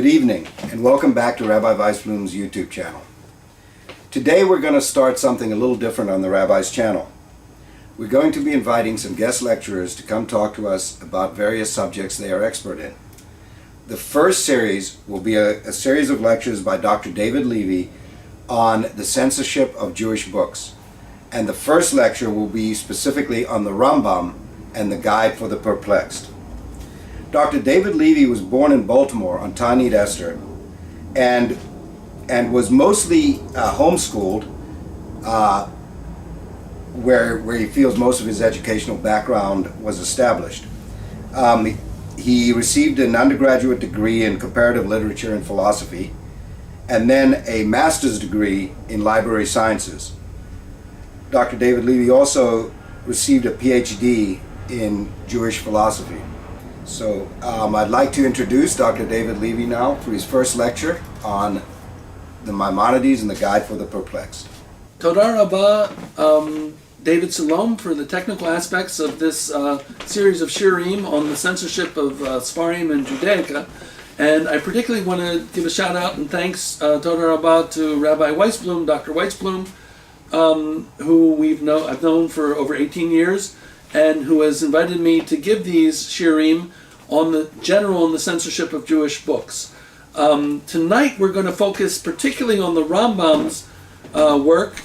Good evening, and welcome back to Rabbi Weisblum's YouTube channel. Today we're going to start something a little different on the Rabbi's channel. We're going to be inviting some guest lecturers to come talk to us about various subjects they are expert in. The first series will be a series of lectures by Dr. David Levy on the censorship of Jewish books. And the first lecture will be specifically on the Rambam and the Guide for the Perplexed. Dr. David Levy was born in Baltimore on Ta'anit Esther and was mostly homeschooled, where he feels most of his educational background was established. He received an undergraduate degree in comparative literature and philosophy, and then a master's degree in library sciences. Dr. David Levy also received a PhD in Jewish philosophy. So I'd like to introduce Dr. David Levy now for his first lecture on the Maimonides and the Guide for the Perplexed. Toda Rabba, David Salom, for the technical aspects of this series of shiurim on the censorship of Sfarim and Judaica. And I particularly want to give a shout out and thanks, Toda Rabba, to Rabbi Weisblum, Dr. Weisblum, who I've known for over 18 years, and who has invited me to give these shiurim on the censorship of Jewish books. Tonight we're going to focus particularly on the Rambam's work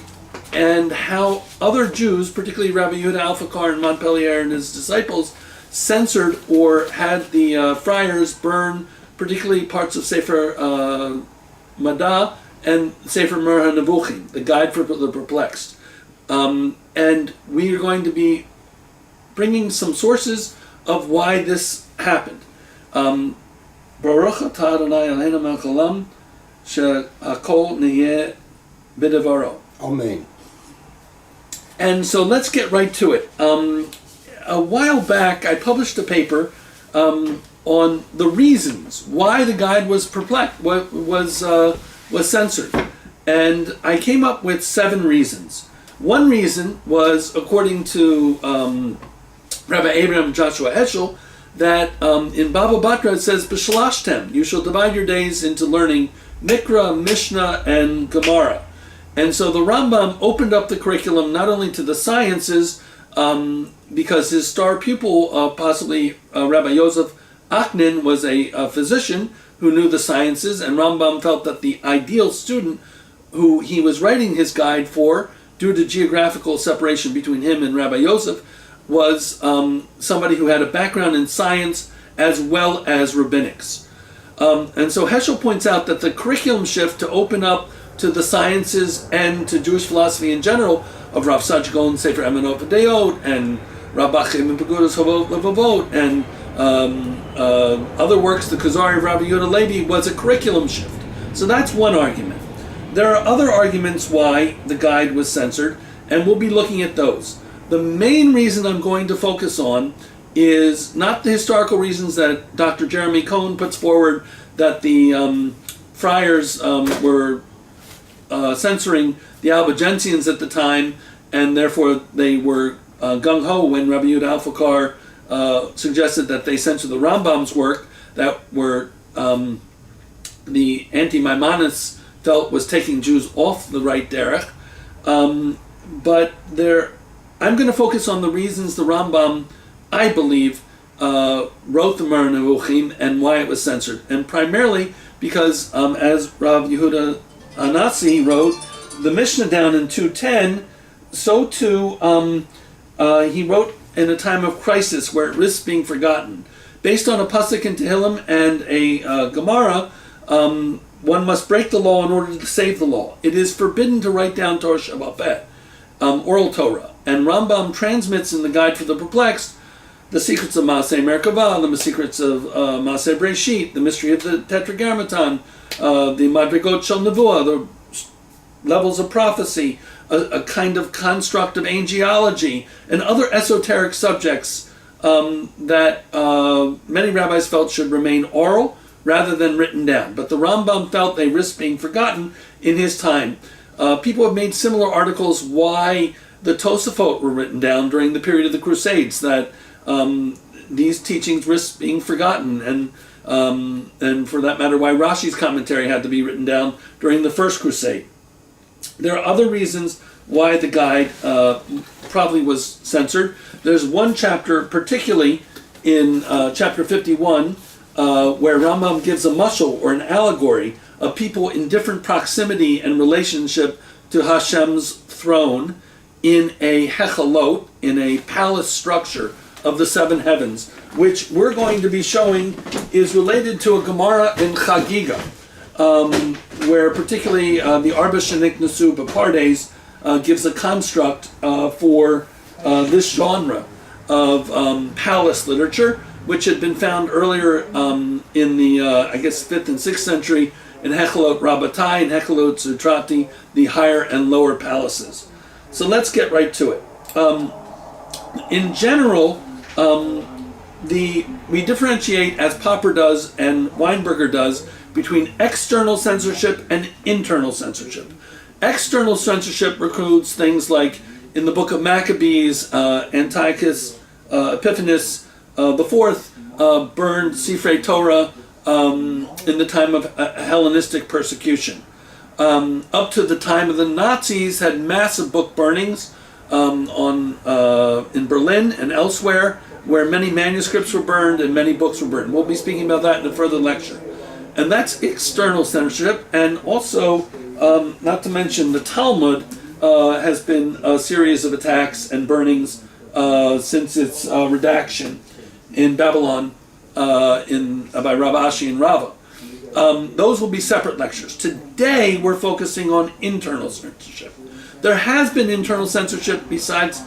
and how other Jews, particularly Rabbi Yehuda Alfakar and Montpellier and his disciples, censored or had the friars burn particularly parts of Sefer Mada and Sefer Mer HaNevuchim, the Guide for the Perplexed. And we are going to be bringing some sources of why this happened. Baruch atah Adonai Eloheinu melech haolam she'hakol niyeh b'devaro. Amen. And so let's get right to it. A while back, I published a paper on the reasons why the guide was censored, and I came up with 7 reasons. One reason was, according to Rabbi Abraham Joshua Heschel, that in Baba Batra it says, B'shalashtem, you shall divide your days into learning Mikra, Mishnah, and Gemara. And so the Rambam opened up the curriculum not only to the sciences, because his star pupil, possibly Rabbi Yosef Aknin, was a physician who knew the sciences, and Rambam felt that the ideal student who he was writing his guide for, due to geographical separation between him and Rabbi Yosef, was somebody who had a background in science as well as rabbinics. And so Heschel points out that the curriculum shift to open up to the sciences and to Jewish philosophy in general of Rav Saadia Gaon Sefer Emunot V'Dayot and Rabbachim and Pagudas Havot Levavot and other works, the Kuzari of Rabbi Yehuda Levy, was a curriculum shift. So that's one argument. There are other arguments why the guide was censored, and we'll be looking at those. The main reason I'm going to focus on is not the historical reasons that Dr. Jeremy Cohen puts forward, that the friars were censoring the Albigensians at the time, and therefore they were gung-ho when Rabbi Yehuda Alfakar suggested that they censor the Rambam's work that were the anti-Maimonists felt was taking Jews off the right derech. But I'm going to focus on the reasons the Rambam, I believe, wrote the Mer HaNevuchim and why it was censored. And primarily because, as Rav Yehuda Anasi wrote, the Mishnah down in 210, so too he wrote in a time of crisis where it risks being forgotten. Based on a pasuk in Tehillim and a Gemara, one must break the law in order to save the law. It is forbidden to write down Torah Shabbat, oral Torah. And Rambam transmits in the Guide for the Perplexed the secrets of Maaseh Merkavah, the secrets of Maaseh Breshit, the mystery of the Tetragrammaton, the Madrigot Shel Nevuah, the levels of prophecy, a kind of construct of angelology, and other esoteric subjects that many rabbis felt should remain oral rather than written down. But the Rambam felt they risked being forgotten in his time. People have made similar articles why the Tosafot were written down during the period of the Crusades, that these teachings risk being forgotten, and and for that matter, why Rashi's commentary had to be written down during the First Crusade. There are other reasons why the guide probably was censored. There's one chapter, particularly in chapter 51, where Rambam gives a mashal or an allegory of people in different proximity and relationship to Hashem's throne in a hechalot, in a palace structure of the seven heavens, which we're going to be showing is related to a Gemara in Chagiga, where particularly the Arba Shenik Nesu Bapardes gives a construct for this genre of palace literature, which had been found earlier in the, I guess, 5th and 6th century in Hechalot Rabbatai and Hechalot Sutrati, the higher and lower palaces. So let's get right to it. In general, we differentiate, as Popper does and Weinberger does, between external censorship and internal censorship. External censorship includes things like, in the book of Maccabees, Antiochus Epiphanes IV burned Sifrei Torah in the time of Hellenistic persecution. Up to the time of the Nazis, had massive book burnings in Berlin and elsewhere, where many manuscripts were burned and many books were burned. We'll be speaking about that in a further lecture. And that's external censorship, and also, not to mention, the Talmud has been a series of attacks and burnings since its redaction in Babylon by Rabbi Ashi and Rava. Those will be separate lectures. Today we're focusing on internal censorship. There has been internal censorship besides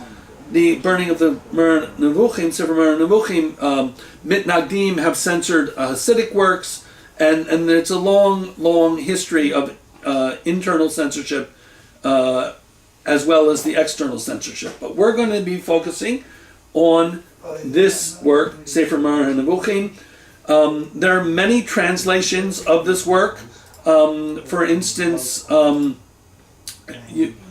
the burning of the Mer Nevuchim, Sefer Mer Nevuchim. Mitnagdim have censored Hasidic works, and it's a long history of internal censorship as well as the external censorship. But we're going to be focusing on this work, Sefer Mer Nevuchim. There are many translations of this work. For instance,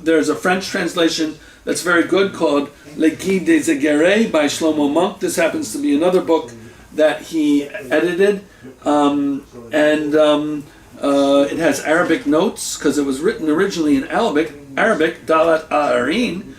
there's a French translation that's very good called Le Guide des Aguerris by Shlomo Monk. This happens to be another book that he edited. It has Arabic notes because it was written originally in Arabic, Dalat Arin.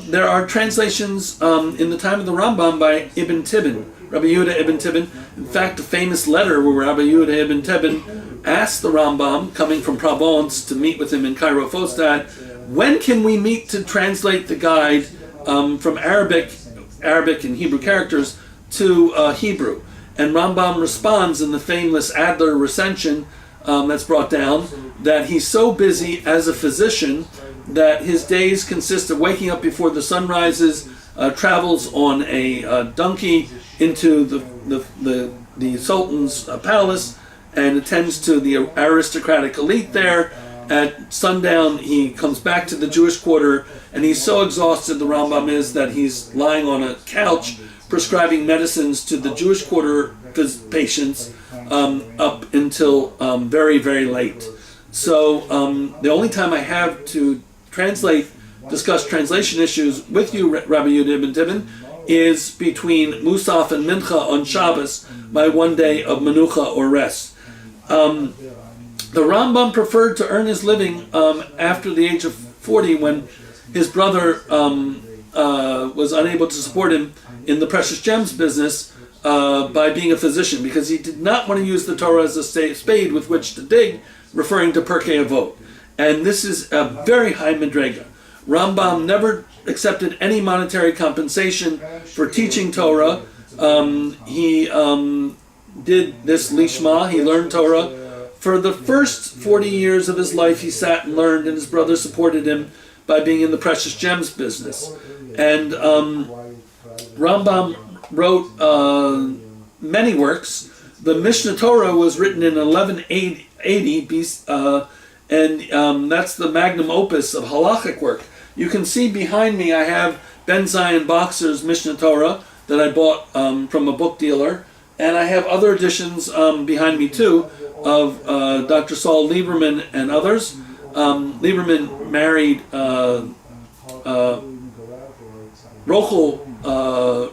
There are translations in the time of the Rambam by Ibn Tibbon, Rabbi Yehuda Ibn Tibbon. In fact, a famous letter where Rabbi Yehuda Ibn Tibbon asked the Rambam, coming from Provence to meet with him in Cairo Fostad, when can we meet to translate the guide from Arabic and Hebrew characters to Hebrew? And Rambam responds in the famous Adler recension that's brought down that he's so busy as a physician that his days consist of waking up before the sun rises, travels on a donkey into the Sultan's palace, and attends to the aristocratic elite there. At sundown, he comes back to the Jewish quarter, and he's so exhausted, the Rambam is, that he's lying on a couch prescribing medicines to the Jewish quarter patients up until very, very late. So the only time I have to discuss translation issues with you, Rabbi Yehuda Ibn Tibbon, is between Musaf and Mincha on Shabbos, by one day of Menucha or rest. The Rambam preferred to earn his living after the age of 40, when his brother was unable to support him in the precious gems business by being a physician, because he did not want to use the Torah as a spade with which to dig, referring to Pirkei Avot. And this is a very high madrega. Rambam never accepted any monetary compensation for teaching Torah. He did this lishma, he learned Torah. For the first 40 years of his life, he sat and learned, and his brother supported him by being in the precious gems business. And Rambam wrote many works. The Mishnah Torah was written in 1180 and that's the magnum opus of halachic work. You can see behind me I have Ben Zion Boxer's Mishnah Torah that I bought from a book dealer, and I have other editions behind me too of Dr. Saul Lieberman and others. Lieberman married Rochel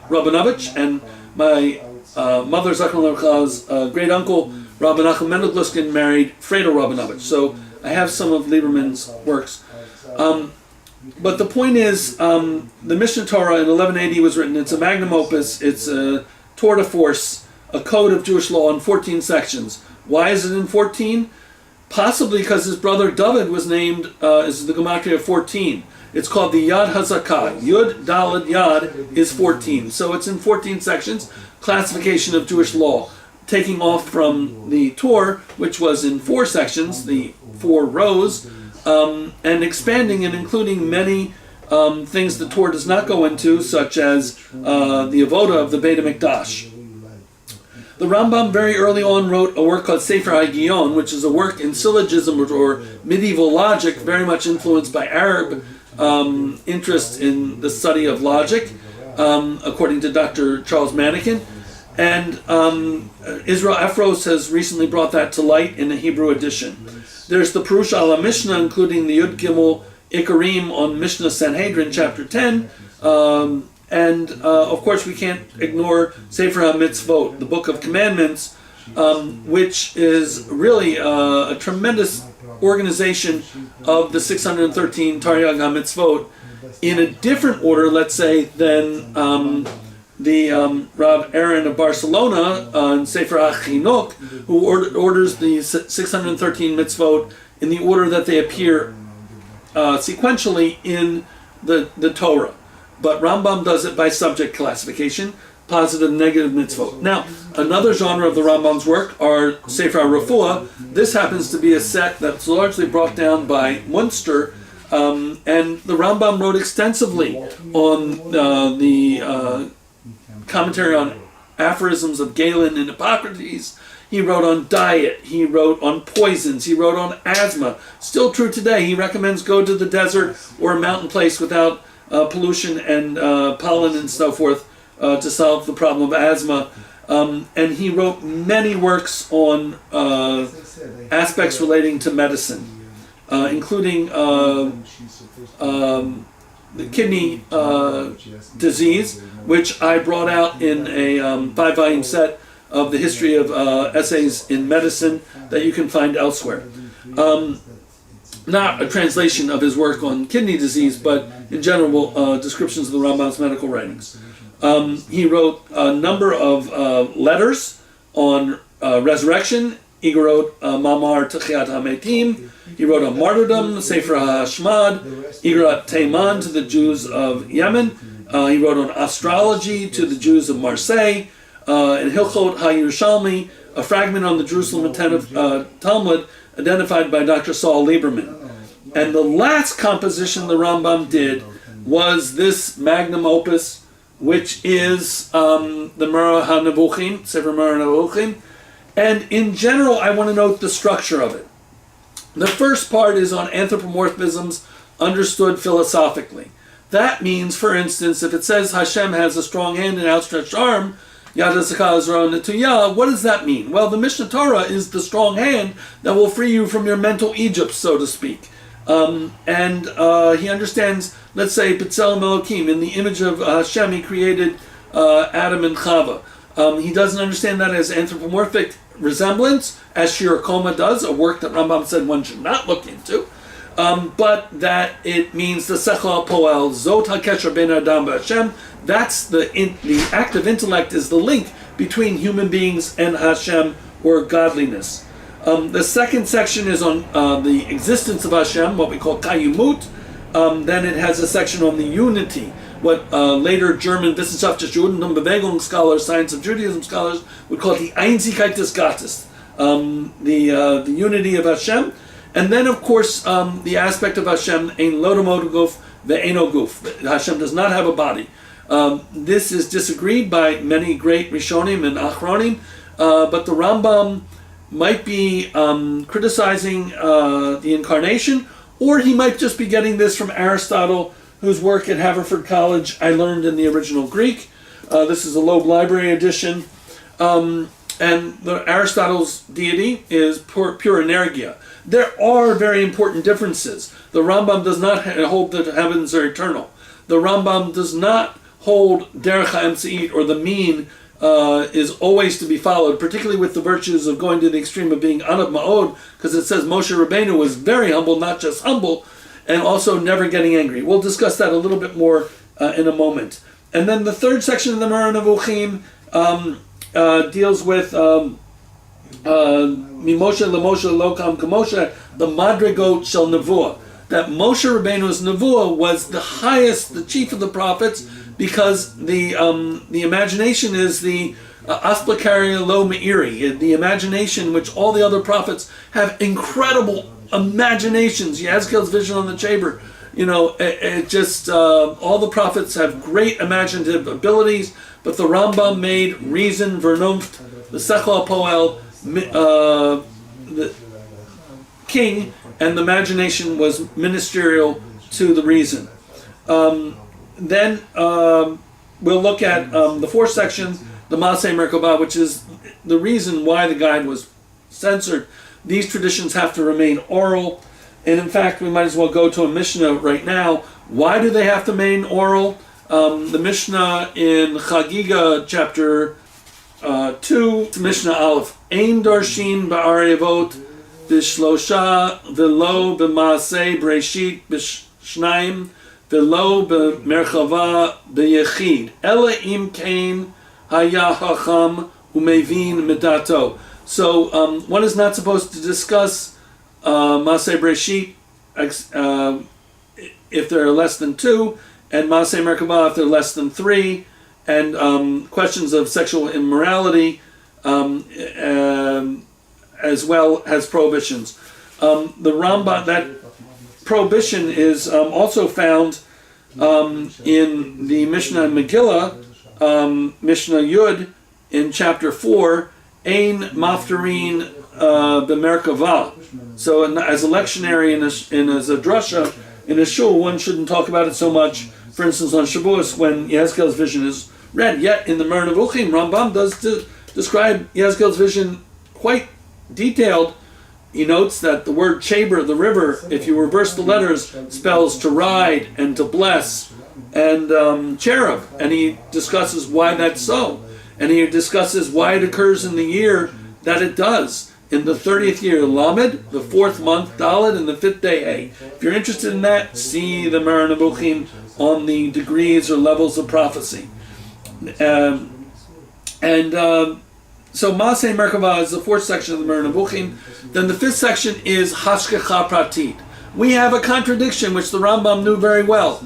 Rabinovich, and my mother, Zachariah Levich's great uncle, Rabbi Nachum Mendel Gluskin, married Fredo Rabinovich. So I have some of Lieberman's works. But the point is, the Mishnah Torah in 1180 was written. It's a magnum opus. It's a tour de force, a code of Jewish law in 14 sections. Why is it in 14? Possibly because his brother David was named, is the gematria of 14. It's called the Yad Hazakah. Yud Daled Yad is 14. So it's in 14 sections, classification of Jewish law, taking off from the Torah, which was in 4 sections, the 4 rows, and expanding and including many things the Torah does not go into, such as the avoda of the Beit HaMikdash. The Rambam very early on wrote a work called Sefer HaGion, which is a work in syllogism or medieval logic, very much influenced by Arab interest in the study of logic, according to Dr. Charles Manikin. And Israel Afros has recently brought that to light in the Hebrew edition. There's the Perush ala Mishnah, including the Yud Gimel Ikarim on Mishnah Sanhedrin, chapter 10. And of course, we can't ignore Sefer HaMitzvot, the Book of Commandments, which is really a tremendous organization of the 613 Taryag HaMitzvot in a different order, let's say, than the Rav Aaron of Barcelona in Sefer HaChinuk, who orders the 613 mitzvot in the order that they appear sequentially in the Torah. But Rambam does it by subject classification, positive and negative mitzvot. Now, another genre of the Rambam's work are Sefer HaRefuah. This happens to be a set that's largely brought down by Munster, and the Rambam wrote extensively on the commentary on aphorisms of Galen and Hippocrates. He wrote on diet, he wrote on poisons, he wrote on asthma. Still true today. He recommends go to the desert or a mountain place without pollution and pollen and so forth to solve the problem of asthma. And he wrote many works on aspects relating to medicine, including the kidney disease, which I brought out in a 5-volume set of the history of essays in medicine that you can find elsewhere. Not a translation of his work on kidney disease, but in general descriptions of the Rambam's medical writings. He wrote a number of letters on resurrection. He wrote Mamar Techiat HaMetim. He wrote a martyrdom, Sefer HaShmad, Igrat Teiman to the Jews of Yemen. He wrote on astrology to the Jews of Marseille. And Hilchot HaYerushalmi, a fragment on the Jerusalem Talmud, identified by Dr. Saul Lieberman. And the last composition the Rambam did was this magnum opus, which is the Moreh HaNevuchim, Sefer Moreh HaNevuchim. And in general, I want to note the structure of it. The first part is on anthropomorphisms understood philosophically. That means, for instance, if it says Hashem has a strong hand and outstretched arm, Yad HaZakah Azra Netuyah, what does that mean? Well, the Mishnah Torah is the strong hand that will free you from your mental Egypt, so to speak. And he understands, let's say, B'Tselem Elokim, in the image of Hashem, he created Adam and Chava. He doesn't understand that as anthropomorphic resemblance, as Shir Koma does, a work that Rambam said one should not look into, but that it means the Sechel HaPoel, Zot HaKesher Ben Adam Hashem. That's the active intellect is the link between human beings and Hashem, or godliness. The second section is on the existence of Hashem, what we call Kayumut. Then it has a section on the unity, what later German Wissenschaft des Judentum Bewegung scholars, science of Judaism scholars, would call the Einzigkeit des Gottes, the unity of Hashem. And then, of course, the aspect of Hashem, Ein Lodamod Guf Ve'eno Guf. Hashem does not have a body. This is disagreed by many great Rishonim and Achronim, but the Rambam might be criticizing the incarnation, or he might just be getting this from Aristotle, whose work at Haverford College I learned in the original Greek. This is a Loeb Library edition. And Aristotle's deity is pure energia. There are very important differences. The Rambam does not hold that heavens are eternal. The Rambam does not hold derech ha'emtzeit, or the mean, is always to be followed, particularly with the virtues of going to the extreme of being Anav Ma'od, because it says Moshe Rabbeinu was very humble, not just humble, and also never getting angry. We'll discuss that a little bit more in a moment. And then the third section of the Moreh Nevuchim deals with Mimoshe Lemoshe Lokam Kamoshe, the Madrigot Shel Nevuah. That Moshe Rabbeinu's Nevuah was the highest, the chief of the prophets, because the imagination is the Asplakaria Lo Meiri, the imagination which all the other prophets have incredible imaginations. Yezkel's vision on the chamber, it just all the prophets have great imaginative abilities, but the Rambam made reason, vernunft, the Sechel Poel, the king, and the imagination was ministerial to the reason. Then we'll look at the fourth section, the Maaseh Merkabah, which is the reason why the guide was censored. These traditions have to remain oral, and in fact, we might as well go to a Mishnah right now. Why do they have to remain oral? The Mishnah in Chagiga, chapter 2, Mishnah Aleph, Ein Darshin Ba'arevot Bishlosha Velo B'Maaseh Breshit B'Shnaim Velo B'Merchava B'Yechid Ela Im Kain Haya Hacham Umevin Medato. So one is not supposed to discuss Maaseh Breshit if there are less than 2, and Maaseh Merkabah if there are less than 3, and questions of sexual immorality as well as prohibitions. The Rambam, that prohibition is also found in the Mishnah Megillah, Mishnah Yud, in chapter 4, Ein Maftarin B'Merkavah. So as a lectionary and as a drasha, in a shul, one shouldn't talk about it so much, for instance, on Shavuos, when Yezkel's vision is read. Yet in the Moreh Nevuchim, Rambam does describe Yezkel's vision quite detailed. He notes that the word Chaber, the river, if you reverse the letters, spells to ride and to bless and cherub. And he discusses why that's so. And he discusses why it occurs in the year that it does. In the 30th year, Lamed, the 4th month, Daled, and the 5th day, Hey. If you're interested in that, see the Moreh Nevuchim on the degrees or levels of prophecy. So Maaseh Merkavah is the 4th section of the Moreh Nevuchim. Then the 5th section is Hashgacha Pratit. We have a contradiction which the Rambam knew very well.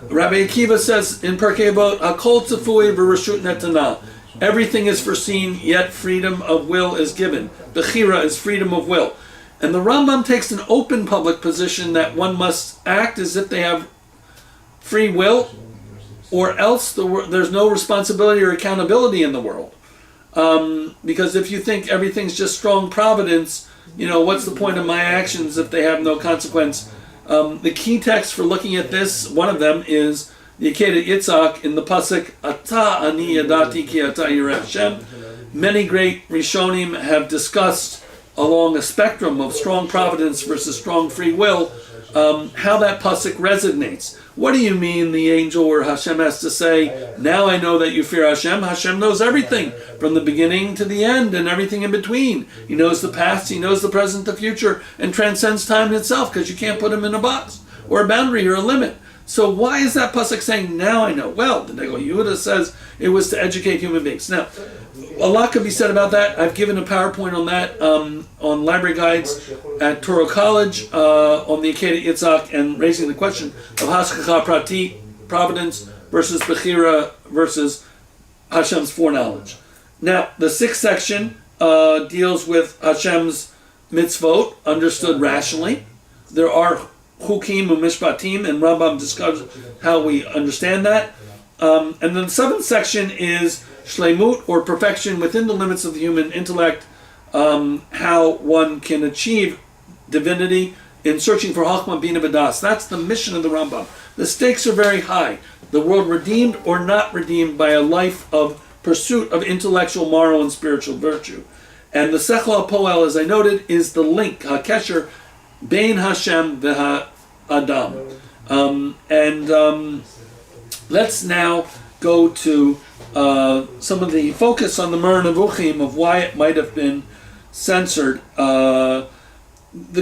Rabbi Akiva says in Perkei Avot, Hakol Tzafui v'Rashut Netanah. Everything is foreseen, yet freedom of will is given. Bechira is freedom of will. And the Rambam takes an open public position that one must act as if they have free will, or else there's no responsibility or accountability in the world. Because if you think everything's just strong providence, what's the point of my actions if they have no consequence? The key text for looking at this, one of them, is the Akedah Yitzhak in the pasuk Ata ani yadati ki ata yireh Hashem. Many great Rishonim have discussed along a spectrum of strong providence versus strong free will how that pasuk resonates. What do you mean the angel or Hashem has to say, now I know that you fear Hashem? Hashem knows everything from the beginning to the end and everything in between. He knows the past, he knows the present, the future, and transcends time itself, because you can't put him in a box or a boundary or a limit. So why is that pasuk saying, now I know? Well, the Nego Yehuda says it was to educate human beings. Now, a lot could be said about that. I've given a PowerPoint on that on library guides at Touro College on the Akedah Yitzhak, and raising the question of Hashgacha Pratit, providence, versus Bechira versus Hashem's foreknowledge. Now, the 6th section deals with Hashem's mitzvot, understood rationally. There are Chukim u'Mishpatim, and Rambam discusses how we understand that. And then the 7th section is Shleimut, or perfection within the limits of the human intellect, how one can achieve divinity in searching for Chachma Bina V'das. That's the mission of the Rambam. The stakes are very high. The world redeemed or not redeemed by a life of pursuit of intellectual, moral, and spiritual virtue. And the Sechel HaPoel, as I noted, is the link, HaKesher, Bein Hashem v'Ha'adam. Let's now go to some of the focus on the Moreh Nevuchim of why it might have been censored. The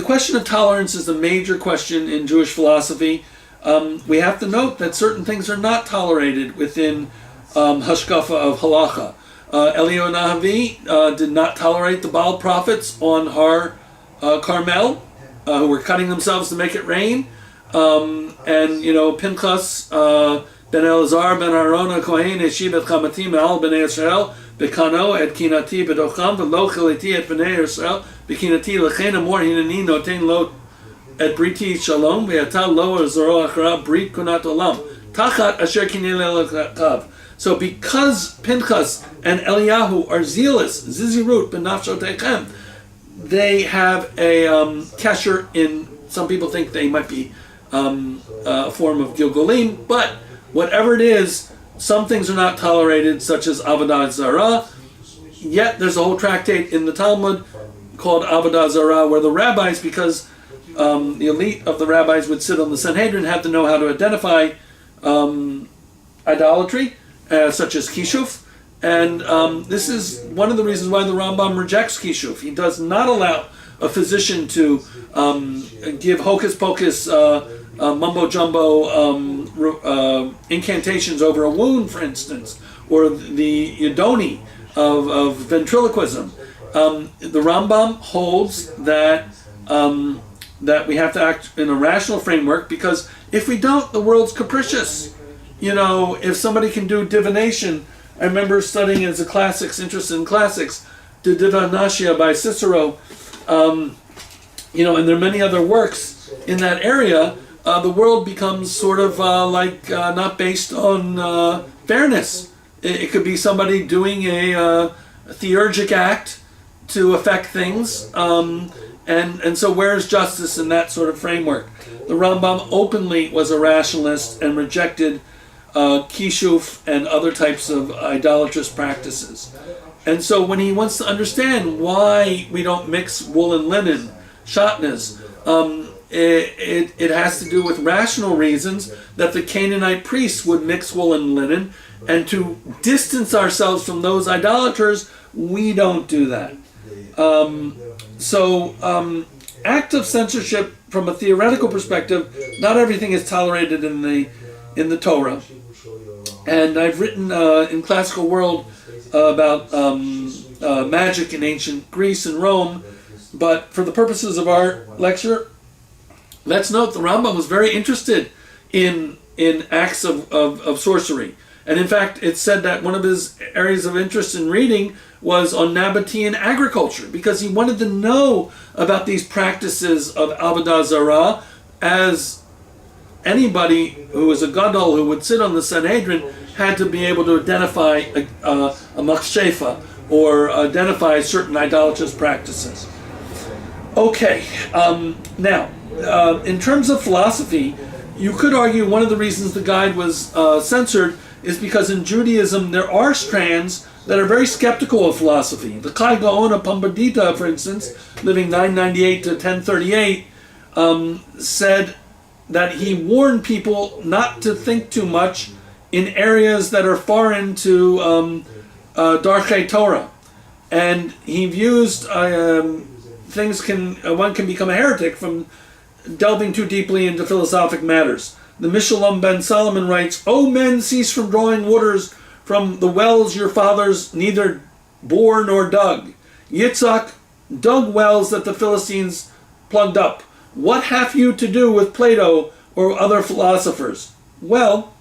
question of tolerance is a major question in Jewish philosophy. We have to note that certain things are not tolerated within hashkafa of halacha. Eliyahu Nahavi did not tolerate the Baal prophets on Har Carmel, who were cutting themselves to make it rain. And Pinchas ben Elazar ben Aaron Kohen Eshiv et Chamatim al bnei Yisrael bekano et kinati bedocham v'lo chiliti et bnei Yisrael bekinati lechen amor hinani noten lo et briti shalom ve'ata lo azoro achara brit kunat olam tachat asher kinei lelakav. So because Pinchas and Eliyahu are zealous, zizirut benafshotechem, they have a kesher in, some people think they might be a form of Gilgolim, but whatever it is, some things are not tolerated, such as Avodah Zarah. Yet there's a whole tractate in the Talmud called Avodah Zarah, where the rabbis, because the elite of the rabbis would sit on the Sanhedrin, had to know how to identify idolatry, such as Kishuf. And this is one of the reasons why the Rambam rejects Kishuf. He does not allow a physician to give hocus pocus, mumbo jumbo incantations over a wound, for instance, or the Yidoni of ventriloquism. The Rambam holds that that we have to act in a rational framework, because if we don't, the world's capricious. If somebody can do divination, I remember studying as a classics, interested in classics, De Divinatia by Cicero, and there are many other works in that area. The world becomes sort of not based on fairness. It could be somebody doing a theurgic act to affect things, and so where's justice in that sort of framework? The Rambam openly was a rationalist and rejected kishuf and other types of idolatrous practices. And so when he wants to understand why we don't mix wool and linen, shatnez, it has to do with rational reasons that the Canaanite priests would mix wool and linen, and to distance ourselves from those idolaters, we don't do that. Act of censorship from a theoretical perspective, not everything is tolerated in the Torah. And I've written in Classical World about magic in ancient Greece and Rome, but for the purposes of our lecture, let's note the Rambam was very interested in acts of sorcery. And in fact, it's said that one of his areas of interest in reading was on Nabatean agriculture, because he wanted to know about these practices of Avodah Zarah, as anybody who was a gadol who would sit on the Sanhedrin had to be able to identify a machshefa, or identify certain idolatrous practices. Okay, now, in terms of philosophy, you could argue one of the reasons the guide was censored is because in Judaism there are strands that are very skeptical of philosophy. The Chai Gaon Pumbedita, for instance, living 998 to 1038, said that he warned people not to think too much in areas that are foreign to Darchei Torah. And he used one can become a heretic from delving too deeply into philosophic matters. The Mishalom ben Solomon writes, "O men, cease from drawing waters from the wells your fathers neither bore nor dug. Yitzhak dug wells that the Philistines plugged up. What have you to do with Plato or other philosophers?" Well,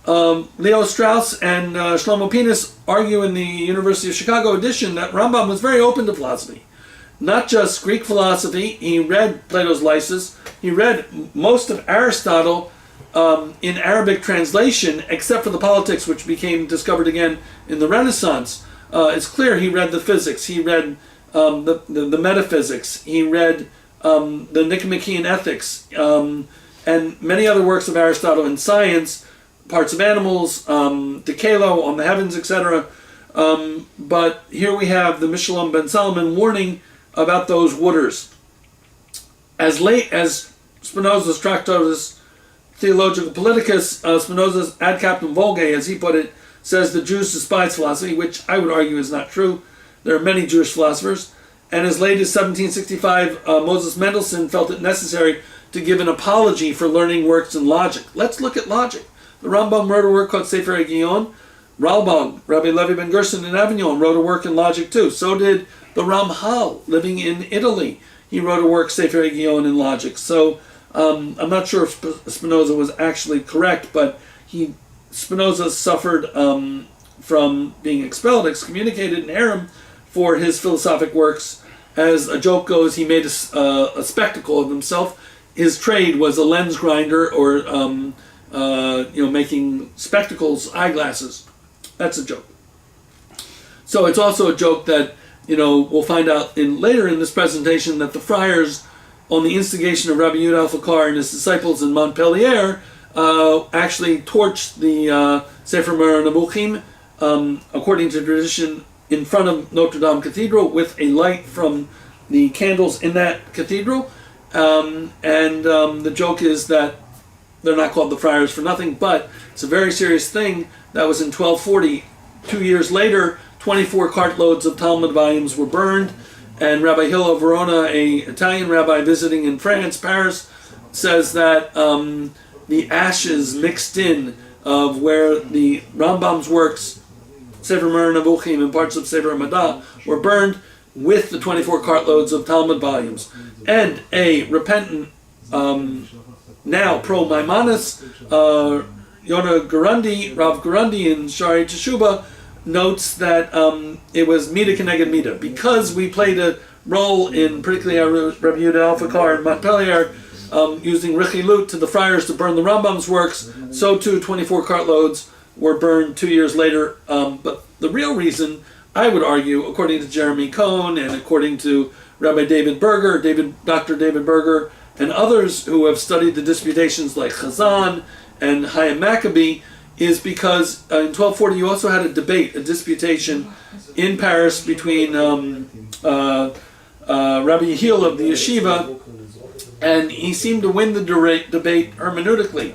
Leo Strauss and Shlomo Pinas argue in the University of Chicago edition that Rambam was very open to philosophy. Not just Greek philosophy. He read Plato's Lysis. He read most of Aristotle in Arabic translation, except for the Politics, which became discovered again in the Renaissance. It's clear he read the physics. He read the metaphysics. He read the Nicomachean Ethics, and many other works of Aristotle in science, Parts of Animals, De Calo, On the Heavens, etc. But here we have the Mishalom ben Solomon warning about those waters. As late as Spinoza's Tractatus Theological Politicus, Spinoza's Ad Captum Vulgae, as he put it, says the Jews despise philosophy, which I would argue is not true. There are many Jewish philosophers. And as late as 1765, Moses Mendelssohn felt it necessary to give an apology for learning works in logic. Let's look at logic. The Rambam wrote a work called Sefer Gion. Ralbag, Rabbi Levy ben Gerson in Avignon, wrote a work in logic too. So did the Ramchal, living in Italy. He wrote a work, Sefer Gion, in logic. So I'm not sure if Spinoza was actually correct, but Spinoza suffered from being expelled, excommunicated in Harem for his philosophic works. As a joke goes, he made a spectacle of himself. His trade was a lens grinder, or making spectacles, eyeglasses. That's a joke. So it's also a joke that we'll find out later in this presentation that the friars, on the instigation of Rabbi Yehuda Alfakar and his disciples in Montpellier, actually torched the Sefer Moreh Nebuchim, according to tradition, in front of Notre Dame Cathedral with a light from the candles in that cathedral. The joke is that they're not called the friars for nothing, but it's a very serious thing. That was in 1240. 2 years later, 24 cartloads of Talmud volumes were burned, and Rabbi Hill of Verona, a Italian rabbi visiting in France, Paris, says that the ashes mixed in of where the Rambam's works, Sefer Moreh Nebuchim and parts of Sefer Madah, were burned with the 24 cartloads of Talmud volumes. And a repentant, now pro-Maimonides, Yonah Gurundi, Rav Gurundi in Shari Teshuvah, notes that it was Mida Keneged Mida. Because we played a role in, particularly Rabbi Yehuda Alfakar in Montpellier, using Richilut to the friars to burn the Rambam's works, so too 24 cartloads were burned 2 years later. But the real reason, I would argue, according to Jeremy Cohn and according to Rabbi David Berger, Dr. David Berger, and others who have studied the disputations like Chazan and Chaim Maccabee, is because in 1240 you also had a disputation in Paris between Rabbi Yehiel of the yeshiva, and he seemed to win the debate hermeneutically.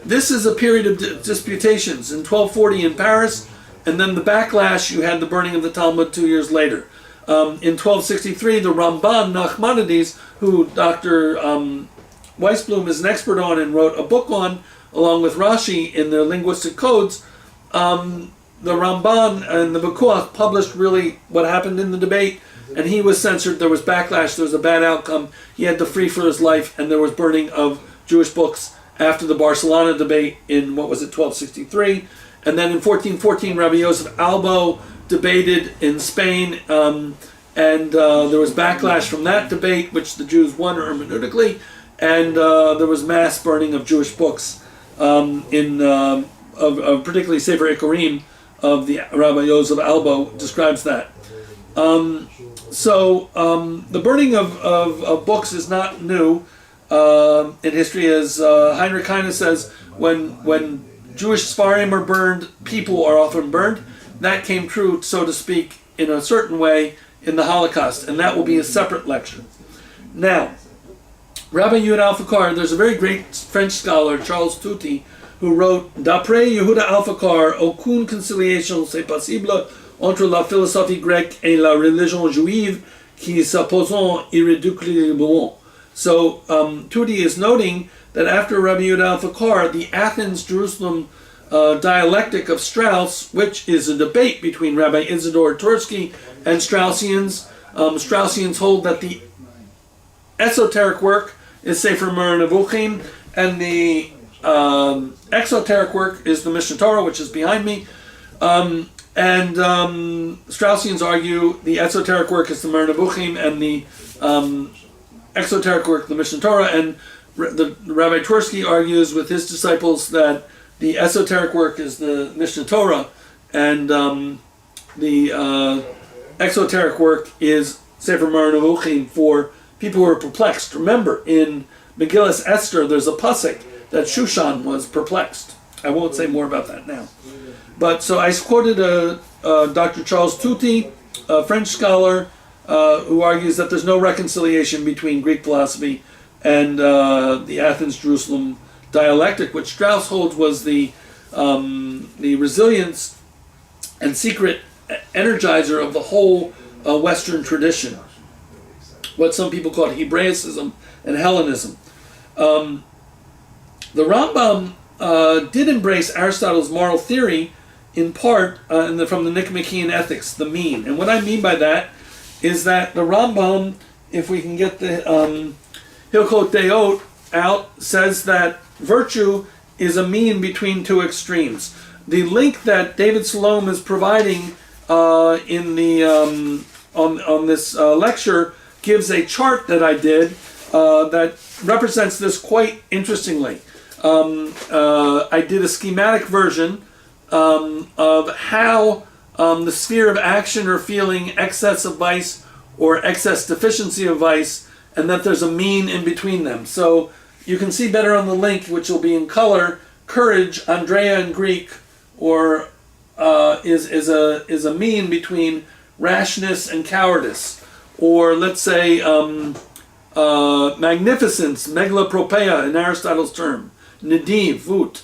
This is a period of disputations in 1240 in Paris, and then the backlash, you had the burning of the Talmud 2 years later. In 1263, the Ramban Nachmanides, who Dr. Weisblum is an expert on and wrote a book on, along with Rashi in the linguistic codes, the Ramban and the Vikuach published really what happened in the debate, and he was censored. There was backlash, there was a bad outcome. He had to flee for his life, and there was burning of Jewish books after the Barcelona debate in, 1263. And then in 1414, Rabbi Yosef Albo debated in Spain, and there was backlash from that debate, which the Jews won hermeneutically, and there was mass burning of Jewish books, of particularly Sefer Ikarim of the Rabbi Yosef Albo describes that. The burning of books is not new in history, as Heinrich Heine says, when Jewish Sfarim are burned, people are often burned. That came true, so to speak, in a certain way in the Holocaust, and that will be a separate lecture. Now, Rabbi Yehuda Alfakar, there's a very great French scholar, Charles Touty, who wrote, D'après Yehuda Alfakar, aucune conciliation c'est possible entre la philosophie grecque et la religion juive qui s'opposent irréductiblement. So, Touty is noting that after Rabbi Yehuda Alfakar, the Athens-Jerusalem dialectic of Strauss, which is a debate between Rabbi Isidore Tursky and Straussians. Straussians hold that the esoteric work is Sefer Moreh Nebuchim, and the exoteric work is the Mishnah Torah, which is behind me. Straussians argue the esoteric work is the Moreh Nebuchim, and the exoteric work, the Mishnah Torah. And the Rabbi Twersky argues with his disciples that the esoteric work is the Mishnah Torah, and the exoteric work is Sefer Moreh Nebuchim for people who are perplexed. Remember, in Megillas Esther, there's a pasuk that Shushan was perplexed. I won't say more about that now. But so I quoted Dr. Charles Touty, a French scholar, who argues that there's no reconciliation between Greek philosophy and the Athens-Jerusalem dialectic, which Strauss holds was the resilience and secret energizer of the whole Western tradition, what some people call Hebraicism and Hellenism. The Rambam did embrace Aristotle's moral theory in part from the Nicomachean Ethics, the mean. And what I mean by that is that the Rambam, if we can get the Hilchot Deot out, says that virtue is a mean between two extremes. The link that David Salome is providing in the on this lecture gives a chart that I did that represents this quite interestingly. I did a schematic version of how the sphere of action or feeling excess of vice or excess deficiency of vice, and that there's a mean in between them. So you can see better on the link, which will be in color, courage, Andrea in Greek, or is a mean between rashness and cowardice. Or let's say magnificence, megalopropeia in Aristotle's term. Nadiv, vut,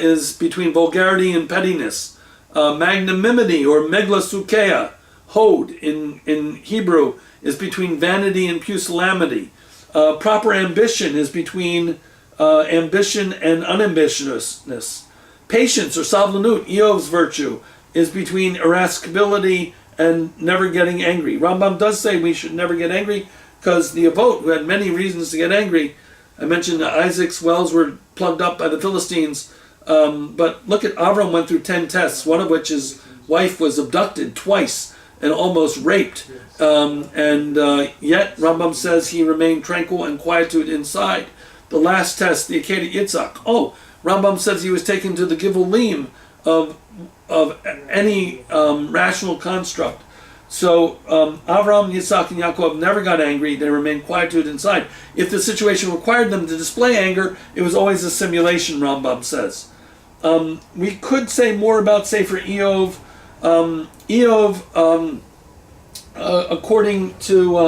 is between vulgarity and pettiness. Magnanimity or megalosukea, hod in Hebrew, is between vanity and pusillanimity. Proper ambition is between ambition and unambitiousness. Patience or savlanut, Eov's virtue, is between irascibility and never getting angry. Rambam does say we should never get angry because the Avot, who had many reasons to get angry, I mentioned that Isaac's wells were plugged up by the Philistines, but look at Avram went through 10 tests, one of which his wife was abducted twice and almost raped. Yet Rambam says he remained tranquil and quietude inside. The last test, the Akedah Yitzhak. Rambam says he was taken to the Givulim of any rational construct. So Avram, Yitzhak, and Yaakov never got angry. They remained quietude inside. If the situation required them to display anger, it was always a simulation, Rambam says. We could say more about Sefer Eov. According to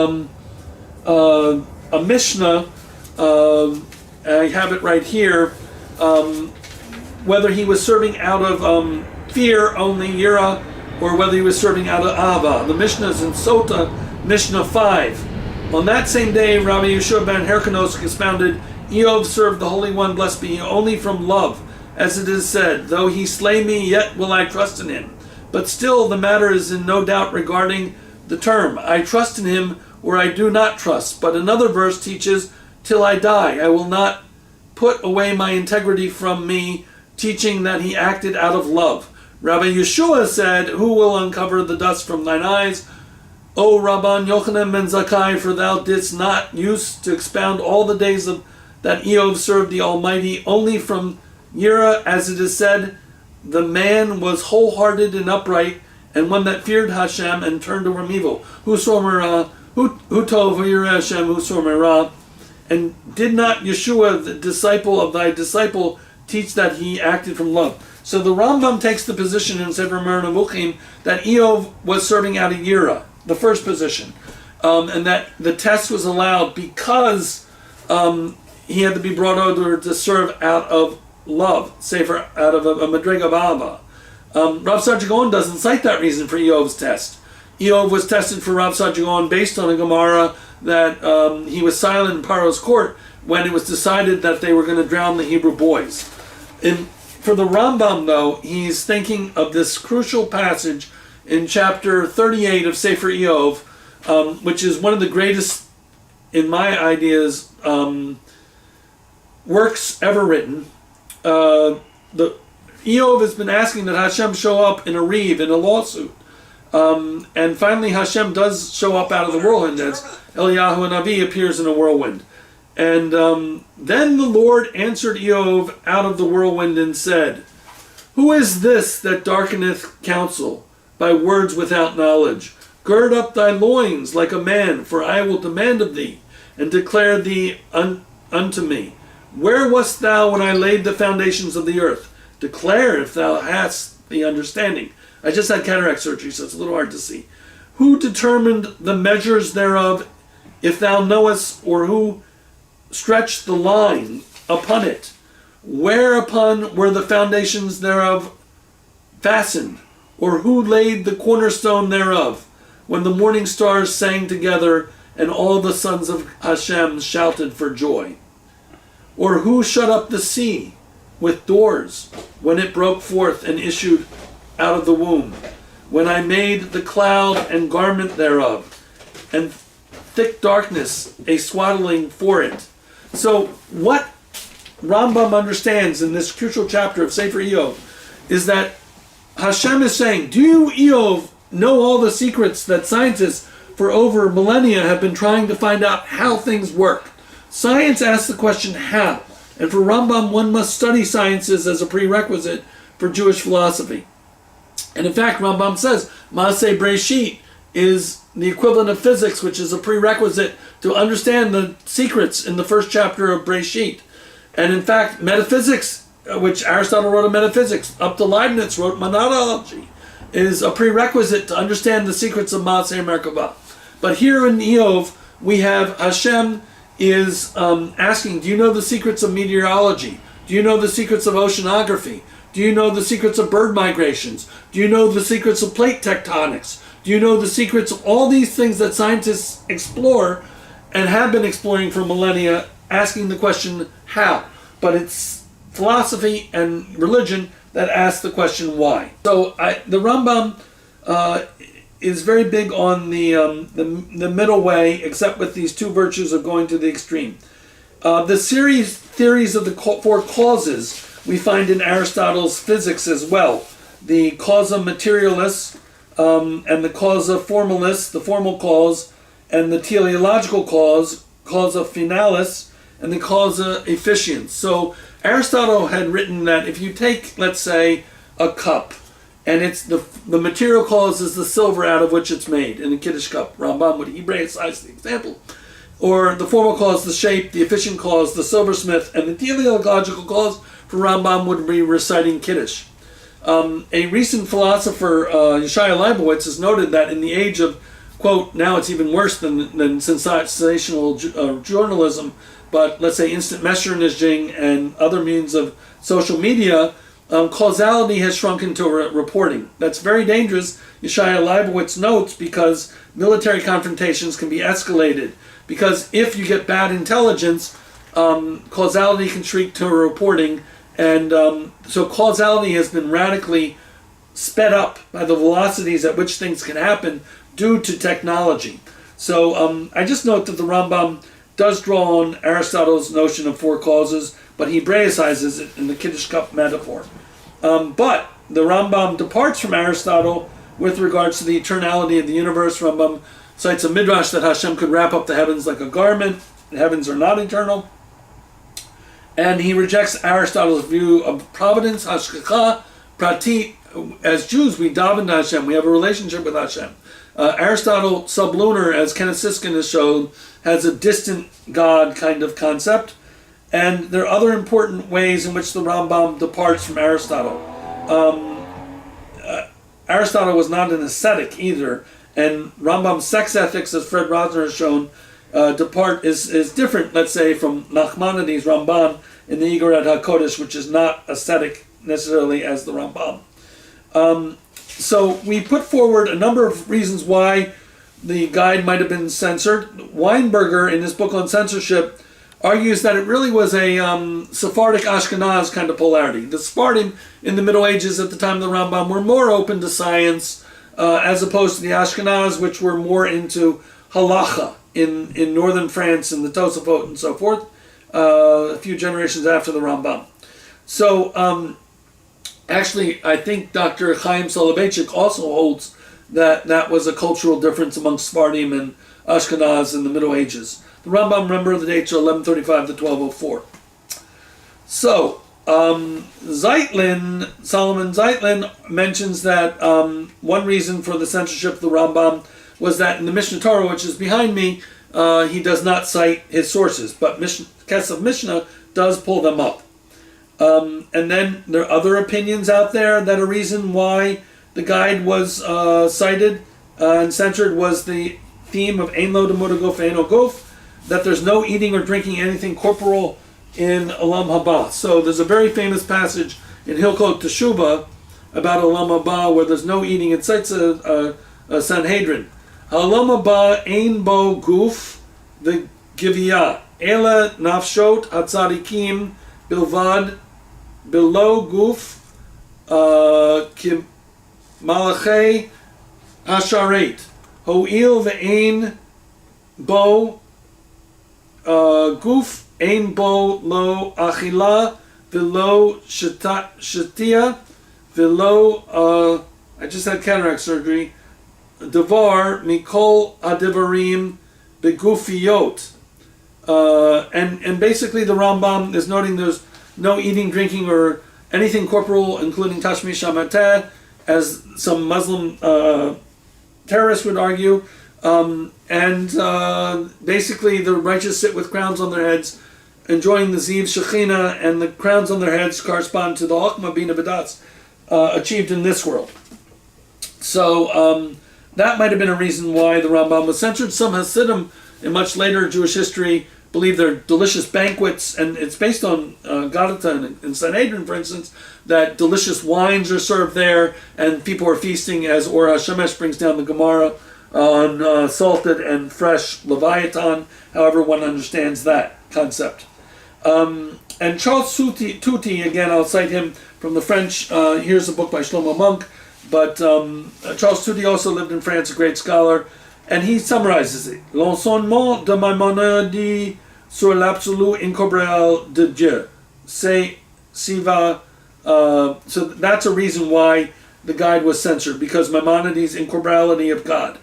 a Mishnah, I have it right here, whether he was serving out of fear only, yira, or whether he was serving out of ava. The Mishnah is in Sota, Mishnah 5. On that same day, Rabbi Yeshua ben Herkanos expounded, Eov served the Holy One, blessed be he, only from love, as it is said, though he slay me, yet will I trust in him. But still the matter is in no doubt regarding the term, I trust in him or I do not trust. But another verse teaches, till I die, I will not put away my integrity from me, teaching that he acted out of love. Rabbi Yeshua said, who will uncover the dust from thine eyes? O Rabban Yochanan ben Zakkai, for thou didst not use to expound all the days of that Eov served the Almighty only from yira, as it is said, the man was wholehearted and upright, and one that feared Hashem and turned from evil. Hu tov v'yireh Hashem, hu sormera. And did not Yeshua, the disciple of thy disciple, teach that he acted from love? So the Rambam takes the position in Sefer Mer Nevuchim that Eov was serving out of yira, the first position, and that the test was allowed because he had to be brought over to serve out of love, Sefer out of a madrega b'ava. Rav Saadia Gaon doesn't cite that reason for Eov's test. Eov was tested for Rav Saadia Gaon based on a Gemara that he was silent in Paro's court when it was decided that they were going to drown the Hebrew boys. For the Rambam, though, he's thinking of this crucial passage in chapter 38 of Sefer Eov, which is one of the greatest, in my ideas, works ever written. Eov has been asking that Hashem show up in a reeve, in a lawsuit. And finally Hashem does show up out of the whirlwind as Eliyahu Navi appears in a whirlwind. And then the Lord answered Eov out of the whirlwind and said, who is this that darkeneth counsel by words without knowledge? Gird up thy loins like a man, for I will demand of thee, and declare thee unto me. Where wast thou when I laid the foundations of the earth? Declare if thou hast the understanding. I just had cataract surgery, so it's a little hard to see. Who determined the measures thereof, if thou knowest, or who stretched the line upon it? Whereupon were the foundations thereof fastened? Or who laid the cornerstone thereof? When the morning stars sang together, and all the sons of Hashem shouted for joy. Or who shut up the sea with doors, when it broke forth and issued out of the womb? When I made the cloud and garment thereof, and thick darkness a swaddling for it. So what Rambam understands in this crucial chapter of Sefer Eov is that Hashem is saying, do you, Eov, know all the secrets that scientists for over millennia have been trying to find out how things work? Science asks the question, how? And for Rambam, one must study sciences as a prerequisite for Jewish philosophy. And in fact, Rambam says, Maaseh Breshit is the equivalent of physics, which is a prerequisite to understand the secrets in the first chapter of Breshit. And in fact, metaphysics, which Aristotle wrote in metaphysics, up to Leibniz wrote monadology, is a prerequisite to understand the secrets of Maaseh Merkavah. But here in Eov, we have Hashem is asking, do you know the secrets of meteorology? Do you know the secrets of oceanography? Do you know the secrets of bird migrations? Do you know the secrets of plate tectonics? Do you know the secrets of all these things that scientists explore and have been exploring for millennia, asking the question, how? But it's philosophy and religion that ask the question, why? So the Rambam is very big on the middle way, except with these two virtues of going to the extreme. The theories of the four causes we find in Aristotle's physics as well. The causa materialis and the causa formalis, the formal cause, and the teleological causa finalis, and the causa efficiens. So Aristotle had written that if you take, let's say, a cup, and it's the material cause is the silver out of which it's made in a Kiddush cup. Rambam would Hebraicize the example. Or the formal cause, the shape, the efficient cause, the silversmith, and the teleological cause for Rambam would be reciting Kiddush. A recent philosopher, Yeshaya Leibowitz, has noted that in the age of, quote, now it's even worse than sensational journalism, but let's say instant messaging and other means of social media, causality has shrunk into reporting. That's very dangerous, Yeshaya Leibowitz notes, because military confrontations can be escalated. Because if you get bad intelligence, causality can shrink to reporting, and so causality has been radically sped up by the velocities at which things can happen due to technology. So I just note that the Rambam does draw on Aristotle's notion of four causes, but he Hebraicizes it in the Kiddush cup metaphor. But the Rambam departs from Aristotle with regards to the eternality of the universe. Rambam cites a midrash that Hashem could wrap up the heavens like a garment. The heavens are not eternal. And he rejects Aristotle's view of providence, hashgacha, pratit. As Jews, we daven to Hashem. We have a relationship with Hashem. Aristotle, sublunar, as Kenneth Siskin has shown, has a distant God kind of concept. And there are other important ways in which the Rambam departs from Aristotle. Aristotle was not an ascetic either. And Rambam's sex ethics, as Fred Rosner has shown, is different, let's say, from Nachmanides' Ramban in the Igorat HaKodesh, which is not ascetic necessarily as the Rambam. So we put forward a number of reasons why the guide might have been censored. Weinberger, in his book on censorship, argues that it really was a Sephardic Ashkenaz kind of polarity. The Sephardim in the Middle Ages at the time of the Rambam were more open to science, as opposed to the Ashkenaz, which were more into halacha in northern France and the Tosafot and so forth, a few generations after the Rambam. So actually, I think Dr. Chaim Soloveitchik also holds that that was a cultural difference amongst Sephardim and Ashkenaz in the Middle Ages. The Rambam, remember, the dates are 1135 to 1204. So, Solomon Zeitlin mentions that one reason for the censorship of the Rambam was that in the Mishnah Torah, which is behind me, he does not cite his sources, but Kesef Mishnah does pull them up. And then there are other opinions out there that a reason why the guide was cited and censored was the theme of Ein lo demud gof, ein lo gof, that there's no eating or drinking anything corporal in Olam Haba. So there's a very famous passage in Hilchot Teshuvah about Olam Haba where there's no eating. It cites a Sanhedrin. Olam Haba ein bo guf v'giviyah ela nafshot hatzadikim bilvad below guf kim malachei asharet ho'il ve'ein bo guf ein bo lo achila v'lo shatia v'lo I just had cataract surgery devar mikol adivarim begufiyot. And basically the Rambam is noting there's no eating, drinking, or anything corporal, including tashmish hamateh, as some Muslim terrorists would argue. Basically the righteous sit with crowns on their heads, enjoying the Ziv Shechina, and the crowns on their heads correspond to the Chokmah Bina B'das achieved in this world. So that might have been a reason why the Rambam was censored. Some Hasidim in much later Jewish history believe they're delicious banquets, and it's based on Gadata and Sanhedrin, for instance, that delicious wines are served there, and people are feasting as Or HaShemesh brings down the Gemara on salted and fresh Leviathan, however one understands that concept. And Charles Tutti, again, I'll cite him from the French. Here's a book by Shlomo Monk, but Charles Tutti also lived in France, a great scholar, and he summarizes it. L'enseignement de Maimonides sur l'absolu incorporeal de Dieu. So that's a reason why the guide was censored, because Maimonides' incorporeality of God.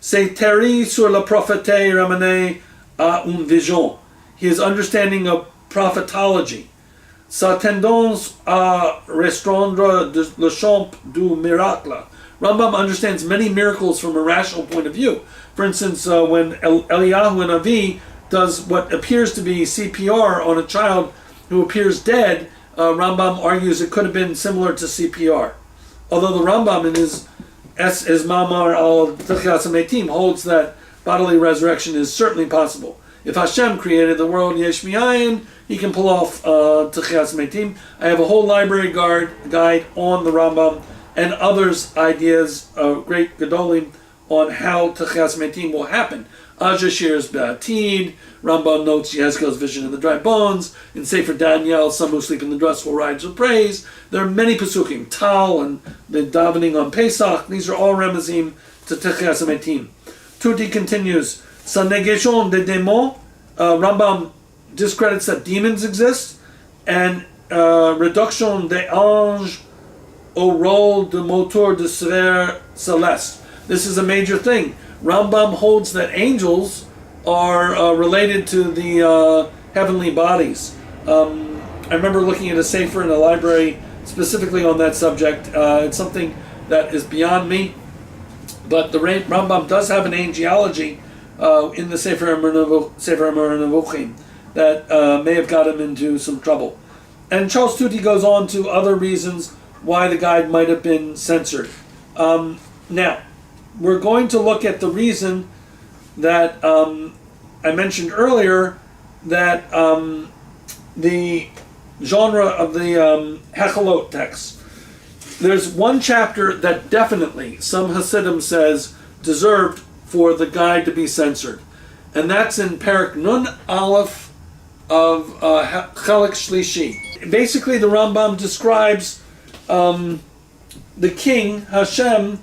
C'est terri sur la prophète ramené à une vision. His understanding of prophetology. Sa tendance à restreindre le champ du miracle. Rambam understands many miracles from a rational point of view. For instance, when Eliyahu and Avi does what appears to be CPR on a child who appears dead, Rambam argues it could have been similar to CPR. Although the Rambam in his Mamar al-Techiyas HaMetim holds that bodily resurrection is certainly possible. If Hashem created the world yesh mi'ayin, he can pull off Techiyas HaMetim. I have a whole library guide on the Rambam and others' ideas, great Gedolim, on how Techiyas HaMetim will happen. Ajashir's Ba'atid, Rambam notes Yehezkel's vision of the dry bones. In Sefer Daniel, some who sleep in the dust will rise with praise. There are many Pesukim, Tal and the davening on Pesach. These are all remezim to Techiyas HaMetim. Tuti continues, Sa negation de démons, Rambam discredits that demons exist, and reduction des anges au rôle de moteur de sphère céleste. This is a major thing. Rambam holds that angels are related to the heavenly bodies. I remember looking at a sefer in a library specifically on that subject. It's something that is beyond me, but the Rambam does have an angelology in the Sefer Nevuchim that may have got him into some trouble. And Charles Tutti goes on to other reasons why the guide might have been censored. Now, we're going to look at the reason that I mentioned earlier, that the genre of the Hechalot text. There's one chapter that definitely some Hasidim says deserved for the guide to be censored, and that's in Perek Nun Aleph of Chelek Shlishi. Basically, the Rambam describes the king Hashem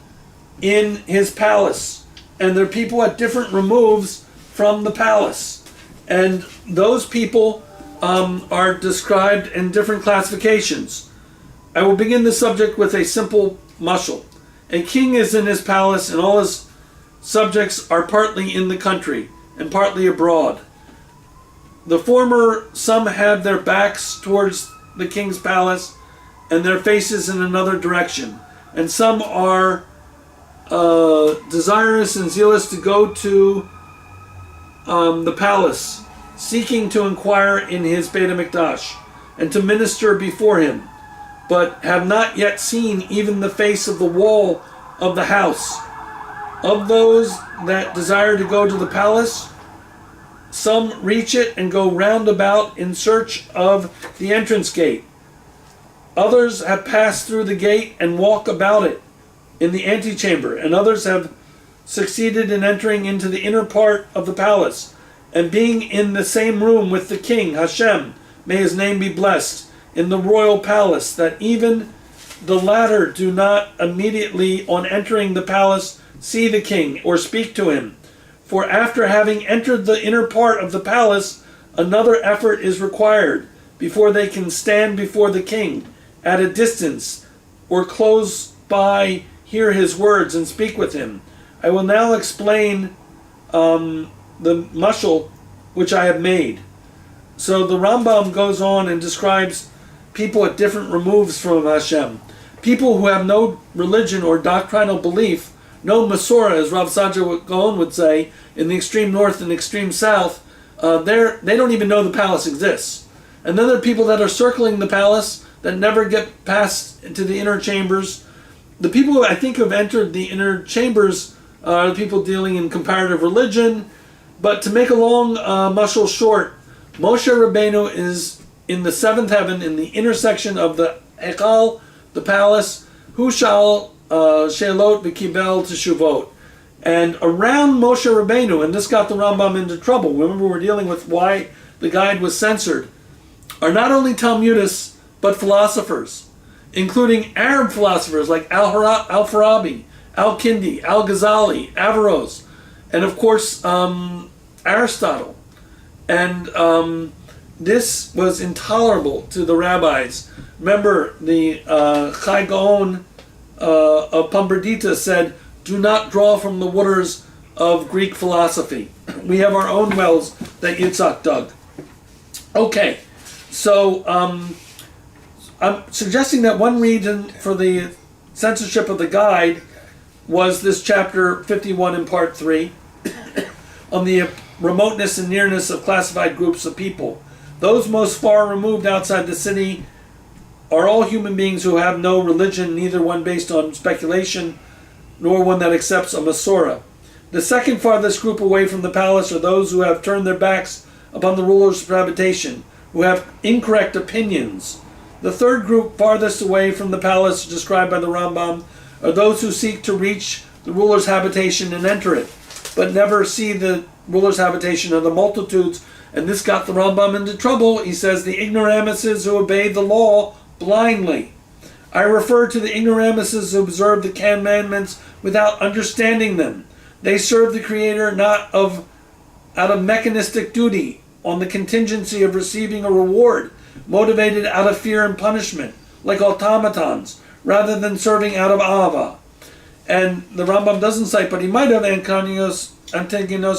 in his palace, and there are people at different removes from the palace, and those people are described in different classifications. I will begin the subject with a simple mashal. A king is in his palace, and all his subjects are partly in the country and partly abroad. The former, some have their backs towards the king's palace and their faces in another direction, and some are desirous and zealous to go to the palace, seeking to inquire in his Beit HaMikdash and to minister before him, but have not yet seen even the face of the wall of the house. Of those that desire to go to the palace, Some reach it and go round about in search of the entrance gate. Others have passed through the gate and walk about it in the antechamber, and others have succeeded in entering into the inner part of the palace, and being in the same room with the king, Hashem, may his name be blessed, in the royal palace, that even the latter do not immediately on entering the palace see the king or speak to him. For after having entered the inner part of the palace, another effort is required before they can stand before the king at a distance or close by hear his words and speak with him. I will now explain the mashal which I have made. So the Rambam goes on and describes people at different removes from Hashem. People who have no religion or doctrinal belief, no Masorah, as Rav Saja Gaon would say, in the extreme north and extreme south, they don't even know the palace exists. And then there are people that are circling the palace that never get past into the inner chambers. The people who I think have entered the inner chambers are the people dealing in comparative religion. But to make a long mashal short, Moshe Rabbeinu is in the seventh heaven, in the intersection of the Hekal, the palace, Hu shall Shelot v'kibel teshuvot. And around Moshe Rabbeinu, and this got the Rambam into trouble, remember we're dealing with why the guide was censored, are not only Talmudists, but philosophers, including Arab philosophers like Al-Farabi, Al-Kindi, Al-Ghazali, Averroes, and of course Aristotle. And this was intolerable to the rabbis. Remember, the Chai Gaon of Pumbedita said, "Do not draw from the waters of Greek philosophy. We have our own wells that Yitzhak dug." Okay, so I'm suggesting that one reason for the censorship of the guide was this chapter 51 in part 3 on the remoteness and nearness of classified groups of people. Those most far removed outside the city are all human beings who have no religion, neither one based on speculation nor one that accepts a Masorah. The second farthest group away from the palace are those who have turned their backs upon the ruler's habitation, who have incorrect opinions. The third group farthest away from the palace, described by the Rambam, are those who seek to reach the ruler's habitation and enter it, but never see the ruler's habitation of the multitudes. And this got the Rambam into trouble. He says, the ignoramuses who obey the law blindly. I refer to the ignoramuses who observe the commandments without understanding them. They serve the Creator not out of mechanistic duty, on the contingency of receiving a reward, motivated out of fear and punishment, like automatons, rather than serving out of ahava. And the Rambam doesn't cite, but he might have Antigonus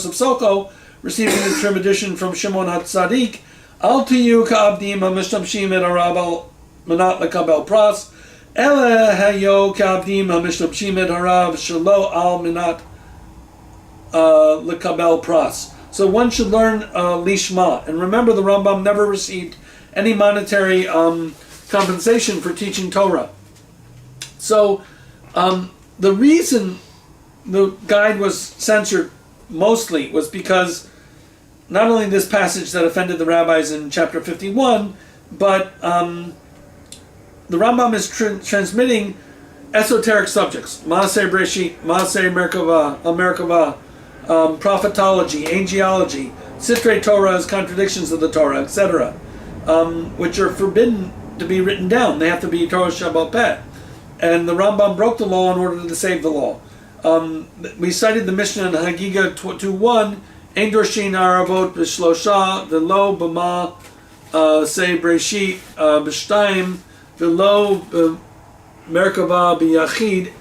of Soko, receiving the tradition from Shimon HaTzadik, Al tiyu ka'abdim ha'mishtamshim et harab manat lekabel pras, ele hayo ka'abdim ha'mishtamshim et harav shelo al minat lekabel pras. So one should learn lishma. And remember, the Rambam never received any monetary compensation for teaching Torah. So the reason the guide was censored mostly was because not only this passage that offended the rabbis in chapter 51, but the Rambam is transmitting esoteric subjects, Maaseh Breshit, Maaseh Merkava, prophetology, angelology, Sitrei Torah as contradictions of the Torah, etc., which are forbidden to be written down. They have to be Torah Shabbat Peh. And the Rambam broke the law in order to save the law. We cited the Mishnah in Hagiga 2:1, Ein dorshin aravot b'shlosha v'lo b'ma say breshit b'shtayim v'lo b'merkava b'yachid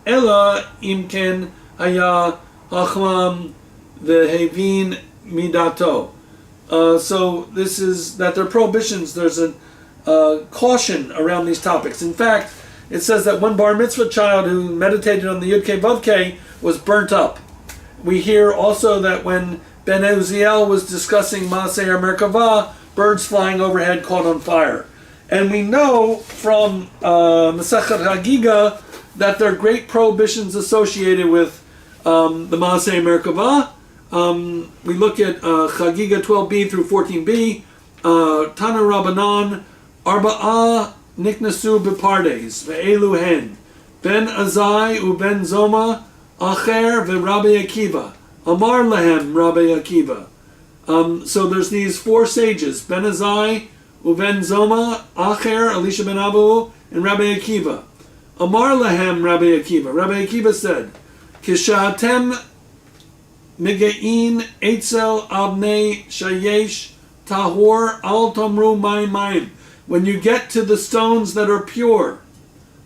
ela imken haya hachmam v'hevin midato. So this is that there are prohibitions. There's a caution around these topics. In fact, it says that one bar mitzvah child who meditated on the Yud-Kei Vav-Kei was burnt up. We hear also that when Ben Uziel was discussing Maaseh Merkavah, birds flying overhead caught on fire. And we know from Masechet Hagiga that there are great prohibitions associated with the Maaseh Merkavah. We look at Chagiga 12b through 14b. Tana Rabbanan, Arba'a Niknasu Bepardes, Ve'elu Hen, Ben Azai uben Zoma, Acher ve'Rabbi Akiva, Amar Lahem Rabbi Akiva. So there's these four sages, Ben Azai, uben Zoma, Acher, Elisha ben Abu, and Rabbi Akiva. Amar Lahem Rabbi Akiva. Rabbi Akiva said, Kishatem Migein Eitzel Abnei Shayesh Tahor Al Tomru Mayim. When you get to the stones that are pure,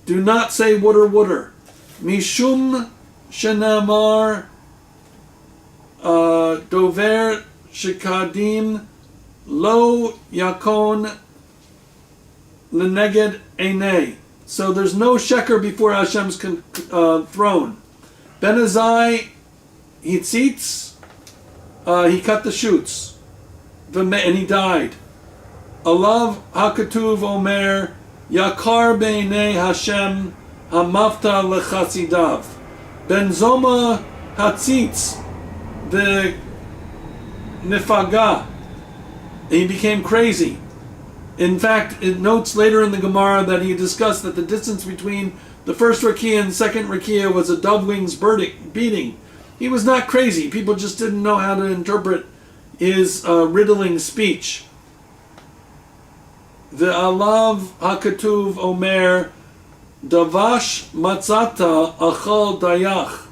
do not say water. Mishum Shenamar Dover Shikadim Lo Yakon Leneged Einei. So there's no sheker before Hashem's throne. Ben Azai Hitzitz, he cut the shoots, and he died. Alav Hakatuv Omer Yakar Beinei Hashem Hamafta Lechasidav. Ben Zoma Hatzitz the Nifaga. He became crazy. In fact, it notes later in the Gemara that he discussed that the distance between the first Rakia and second Rakia was a dove wing's beating. He was not crazy. People just didn't know how to interpret his riddling speech. The Alav HaKatuv Omer Davash Matzata Achal Dayach.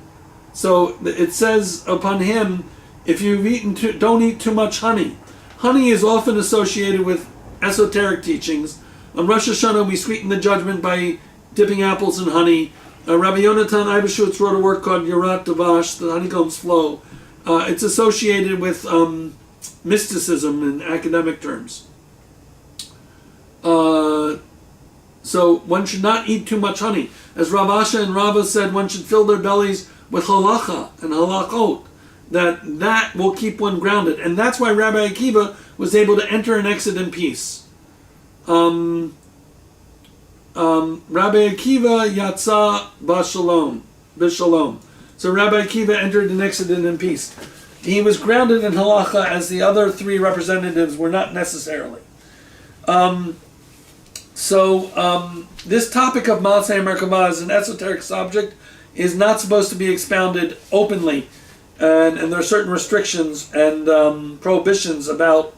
So it says upon him, if you've eaten don't eat too much honey. Honey is often associated with esoteric teachings. On Rosh Hashanah we sweeten the judgment by dipping apples in honey. Rabbi Yonatan Eibeshutz wrote a work called Yorat Davash, the honeycomb's flow. It's associated with mysticism in academic terms. So one should not eat too much honey. As Rav Asha and Rava said, one should fill their bellies with halacha and halachot. That will keep one grounded. And that's why Rabbi Akiva was able to enter and exit in peace. Rabbi Akiva Yatsa B'Shalom. So Rabbi Akiva entered and exited in peace. He was grounded in halacha as the other three representatives were not necessarily. This topic of Maaseh Merkavah as an esoteric subject is not supposed to be expounded openly, and there are certain restrictions and prohibitions about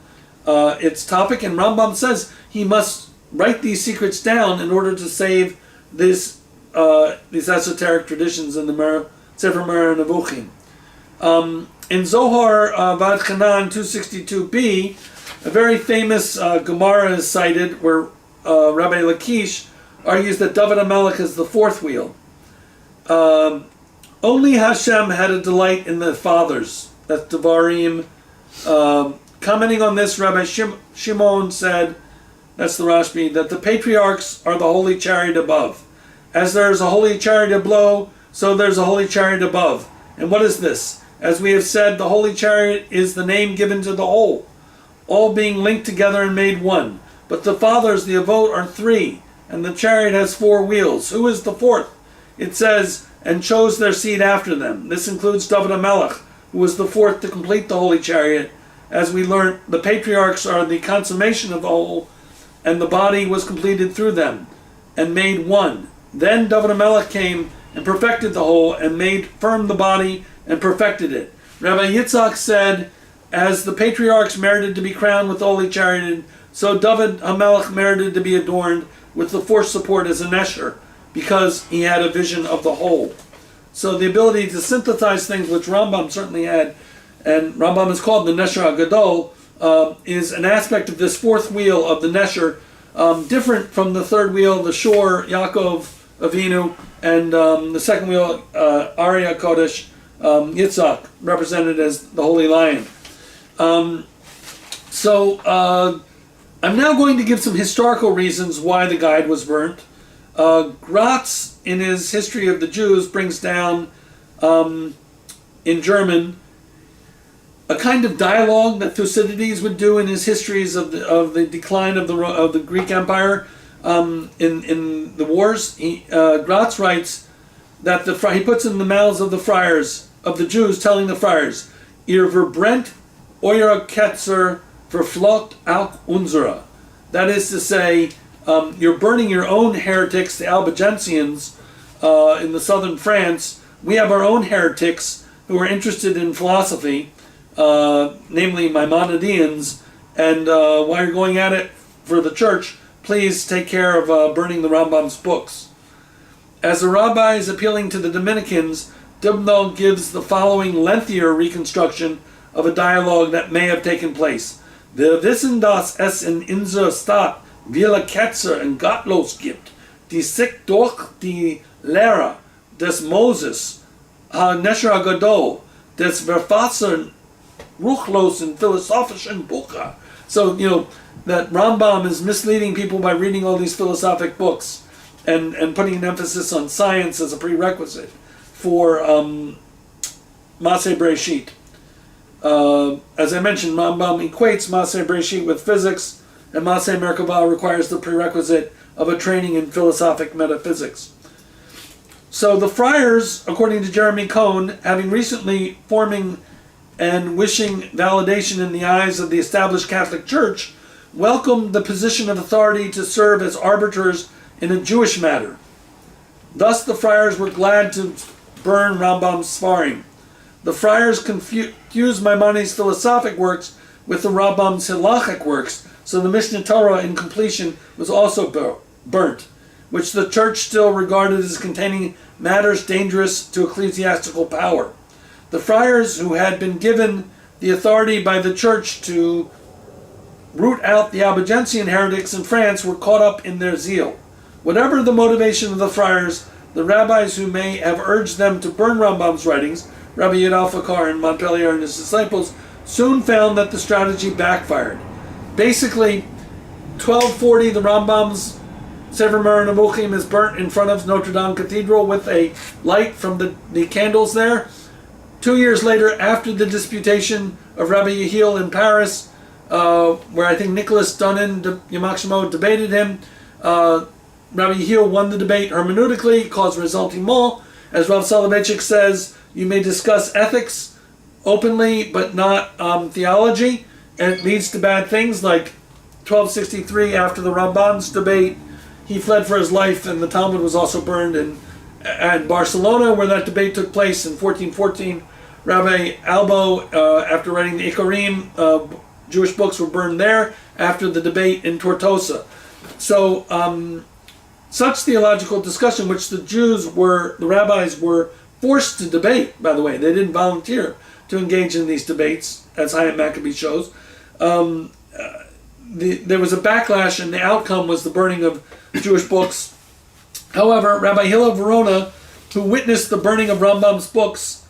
its topic, and Rambam says he must write these secrets down in order to save these esoteric traditions in the Sefer Moreh Nevuchim. In Zohar Vad Chanan 262b, a very famous Gemara is cited where Rabbi Lakish argues that David HaMelech is the fourth wheel. Only Hashem had a delight in the fathers. That's Devarim. Commenting on this, Rabbi Shimon said, that's the Rashbi, that the patriarchs are the holy chariot above. As there is a holy chariot below, so there's a holy chariot above. And what is this? As we have said, the holy chariot is the name given to the whole, all being linked together and made one. But the fathers, the Avot, are three, and the chariot has four wheels. Who is the fourth? It says, and chose their seed after them. This includes David HaMelech, who was the fourth to complete the holy chariot. As we learned, the patriarchs are the consummation of the whole, and the body was completed through them, and made one. Then David HaMelech came and perfected the whole, and made firm the body, and perfected it. Rabbi Yitzhak said, as the patriarchs merited to be crowned with the holy chariot, so David HaMelech merited to be adorned with the fourth support as a nesher, because he had a vision of the whole. So the ability to synthesize things, which Rambam certainly had, and Rambam is called the Nesher HaGadol, is an aspect of this fourth wheel of the Nesher, different from the third wheel, the Shor, Yaakov, Avinu, and the second wheel, Ari HaKodesh, Yitzhak, represented as the Holy Lion. I'm now going to give some historical reasons why the guide was burnt. Gratz, in his History of the Jews, brings down, in German, a kind of dialogue that Thucydides would do in his histories of the decline of the Greek Empire in the wars. Gratz writes that he puts in the mouths of the friars, of the Jews, telling the friars, ihr verbrennt eure Ketzer verflocht auch unsere. That is to say, you're burning your own heretics, the Albigensians, in the southern France. We have our own heretics who are interested in philosophy, namely Maimonideans, and while you're going at it for the church, please take care of burning the Rambam's books. As the rabbi is appealing to the Dominicans, Dubno gives the following lengthier reconstruction of a dialogue that may have taken place. Wir wissen, dass es in unserer Stadt viele Ketzer und Gottlos gibt, die sich durch die Lehre des Moses, Nesher Gadol, des Verfassern ruchlosen philosophischen Bücher. So, that Rambam is misleading people by reading all these philosophic books and putting an emphasis on science as a prerequisite for Maseh Bereshit. As I mentioned, Rambam equates Maseh Bereshit with physics, and Maseh Merkavah requires the prerequisite of a training in philosophic metaphysics. So the friars, according to Jeremy Cohn, having recently forming and wishing validation in the eyes of the established Catholic Church, welcomed the position of authority to serve as arbiters in a Jewish matter. Thus the friars were glad to burn Rambam's Sfarim. The friars confused Maimonides' philosophic works with the Rambam's halachic works, so the Mishneh Torah in completion was also burnt, which the church still regarded as containing matters dangerous to ecclesiastical power. The friars, who had been given the authority by the church to root out the Albigensian heretics in France, were caught up in their zeal. Whatever the motivation of the friars, the rabbis who may have urged them to burn Rambam's writings, Rabbi Yudal Fakar and Montpellier and his disciples, soon found that the strategy backfired. Basically, 1240, the Rambam's Sefer Moreh Nevuchim is burnt in front of Notre Dame Cathedral with a light from the candles there. 2 years later, after the disputation of Rabbi Yehiel in Paris, where I think Nicholas Dunnan, Yamak Shemo, debated him, Rabbi Yehiel won the debate hermeneutically, caused resentiment. As Rav Soloveitchik says, you may discuss ethics openly, but not theology, and it leads to bad things, like 1263, after the Ramban's debate, he fled for his life, and the Talmud was also burned in Barcelona, where that debate took place in 1414. Rabbi Albo, after writing the Ikarim, Jewish books were burned there after the debate in Tortosa. So, such theological discussion, which the rabbis were forced to debate, by the way, they didn't volunteer to engage in these debates, as Hayam Maccabee shows. There was a backlash, and the outcome was the burning of Jewish books. However, Rabbi Hillel Verona, who witnessed the burning of Rambam's books,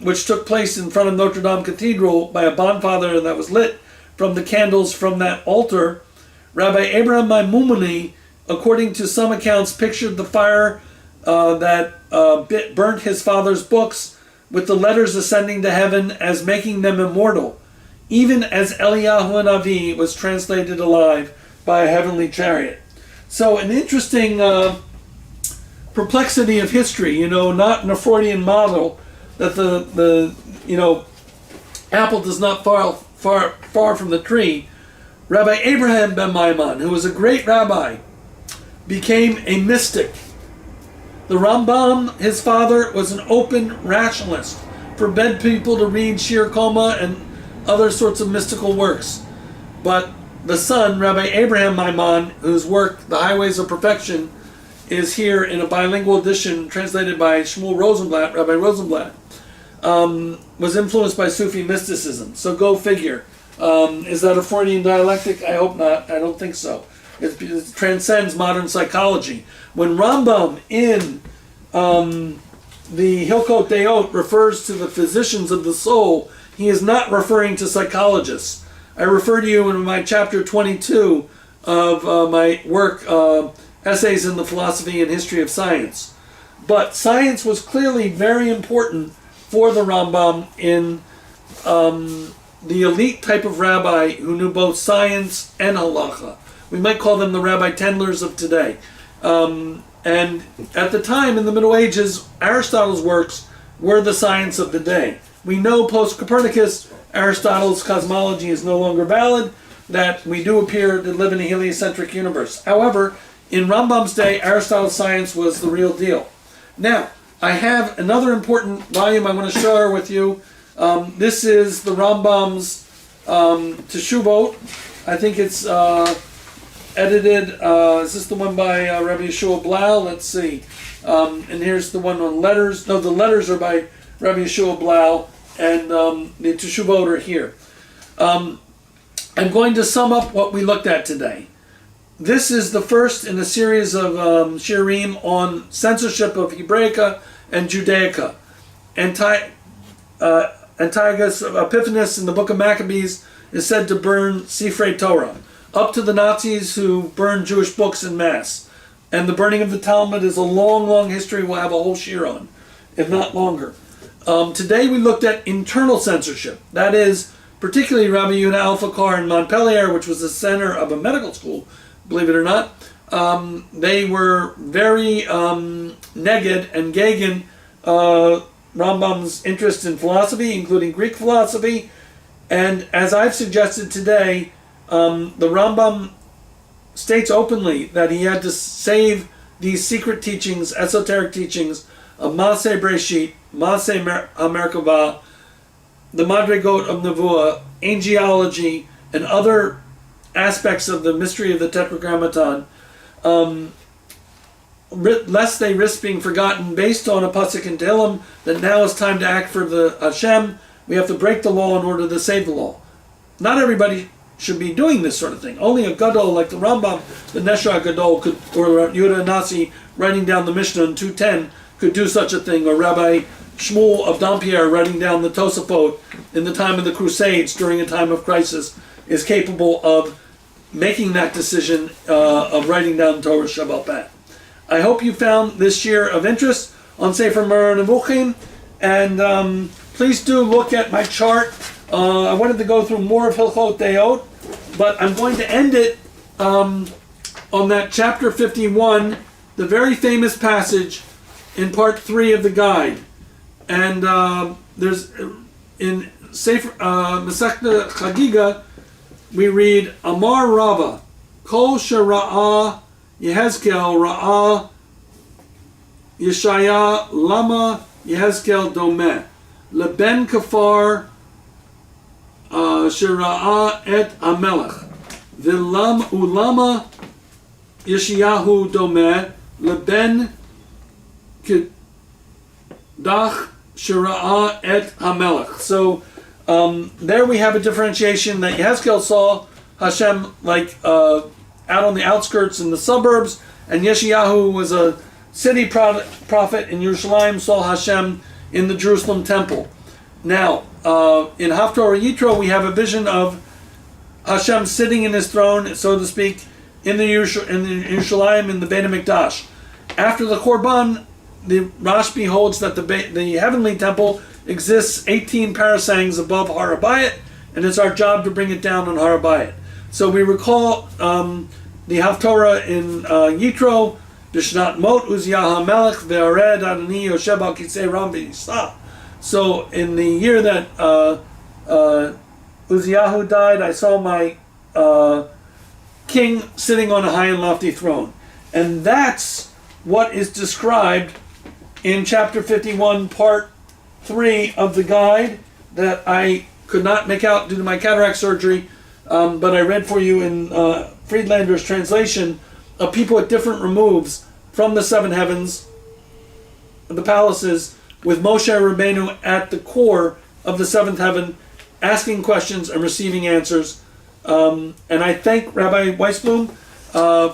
which took place in front of Notre Dame Cathedral by a bonfire that was lit from the candles from that altar, Rabbi Abraham Maimumani, according to some accounts, pictured the fire that burnt his father's books with the letters ascending to heaven as making them immortal, even as Eliyahu Hanavi was translated alive by a heavenly chariot. So an interesting perplexity of history, not an Freudian model that the apple does not fall far from the tree. Rabbi Abraham ben Maimon, who was a great rabbi, became a mystic. The Rambam, his father, was an open rationalist, forbade people to read Shir Koma and other sorts of mystical works. But the son, Rabbi Abraham Maimon, whose work, The Highways of Perfection, is here in a bilingual edition translated by Shmuel Rosenblatt, Rabbi Rosenblatt, was influenced by Sufi mysticism. So go figure. Is that a Freudian dialectic? I hope not. I don't think so. It transcends modern psychology. When Rambam in the Hilkot Deot refers to the physicians of the soul, he is not referring to psychologists. I refer to you in my chapter 22 of my work, Essays in the Philosophy and History of Science. But science was clearly very important for the Rambam in the elite type of rabbi who knew both science and halacha. We might call them the Rabbi Tendlers of today. And at the time, in the Middle Ages, Aristotle's works were the science of the day. we know post-Copernicus, Aristotle's cosmology is no longer valid, that we do appear to live in a heliocentric universe. However, in Rambam's day, Aristotle's science was the real deal. Now, I have another important volume I want to share with you. This is the Rambam's Teshuvot. I think it's edited. Is this the one by Rabbi Yeshua Blau? Let's see. And here's the one on letters. No, the letters are by Rabbi Yeshua Blau, and the Teshuvot are here. I'm going to sum up what we looked at today. This is the first in a series of shiurim on censorship of Hebraica and Judaica. Antiochus Epiphanes in the book of Maccabees is said to burn Sifrei Torah, up to the Nazis who burned Jewish books en masse. And the burning of the Talmud is a long, long history we'll have a whole shiur on, if not longer. Today we looked at internal censorship. That is, particularly Rabbi Yehuda Alfakar in Montpellier, which was the center of a medical school, believe it or not. They were very neged and gegen Rambam's interest in philosophy, including Greek philosophy. And as I've suggested today, the Rambam states openly that he had to save these secret teachings, esoteric teachings of Maaseh Breshit, Maaseh HaMerkavah, the Madrigot of Nevuah, angelology, and other aspects of the mystery of the Tetragrammaton, lest they risk being forgotten, based on a pasuk in Tehillim that now is time to act for the Hashem. We have to break the law in order to save the law. Not everybody should be doing this sort of thing. Only a gadol like the Rambam, the Nesha Gadol, could, or Yehuda Nasi writing down the Mishnah in 210 could do such a thing, or Rabbi Shmuel of Dampierre writing down the Tosafot in the time of the Crusades during a time of crisis is capable of making that decision of writing down Torah Shabbat Pat. I hope you found this year of interest on Sefer Moreh Nevuchim, and please do look at my chart. I wanted to go through more of Hilchot Deot, but I'm going to end it on that chapter 51, the very famous passage in part 3 of the guide. And there's in Sefer Masechta Chagiga, we read Amar Rava, Kol Shera'a Yehezkel Ra'a Yeshaya Lama Yehezkel Domeh Leben Kafar Shera'a Et Amelech Vilam Ulama Yeshayahu Domeh Leben Kedach Shera'a Et Hamelech. So there we have a differentiation that Yehezkel saw Hashem like out on the outskirts in the suburbs, and Yeshayahu was a city prophet in Yerushalayim, saw Hashem in the Jerusalem temple. Now, in Haftorah Yitro, we have a vision of Hashem sitting in his throne, so to speak, in the Yerushalayim, in the Beit HaMikdash. After the Korban, the Rashbi holds that the heavenly temple exists 18 parasangs above Har HaBayit, and it's our job to bring it down on Har HaBayit. So we recall the Haftorah in Yitro, B'shnat Mot Uzziah HaMelech Ve'ared Adoni Yoshev Al Kisei Ram V'Yisah. So in the year that Uzziah died, I saw my king sitting on a high and lofty throne. And that's what is described in chapter 51, part 3 of the guide that I could not make out due to my cataract surgery, but I read for you in Friedlander's translation of people at different removes from the seven heavens, the palaces, with Moshe Rabbeinu at the core of the seventh heaven, asking questions and receiving answers. And I thank Rabbi Weisblum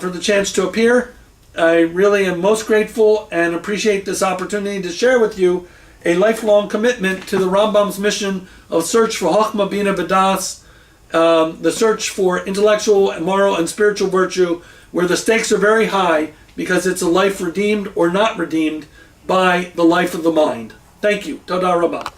for the chance to appear. I really am most grateful and appreciate this opportunity to share with you a lifelong commitment to the Rambam's mission of search for Chochmah, Bina, V'das, the search for intellectual, moral, and spiritual virtue, where the stakes are very high because it's a life redeemed or not redeemed by the life of the mind. Thank you. Toda Rabbah.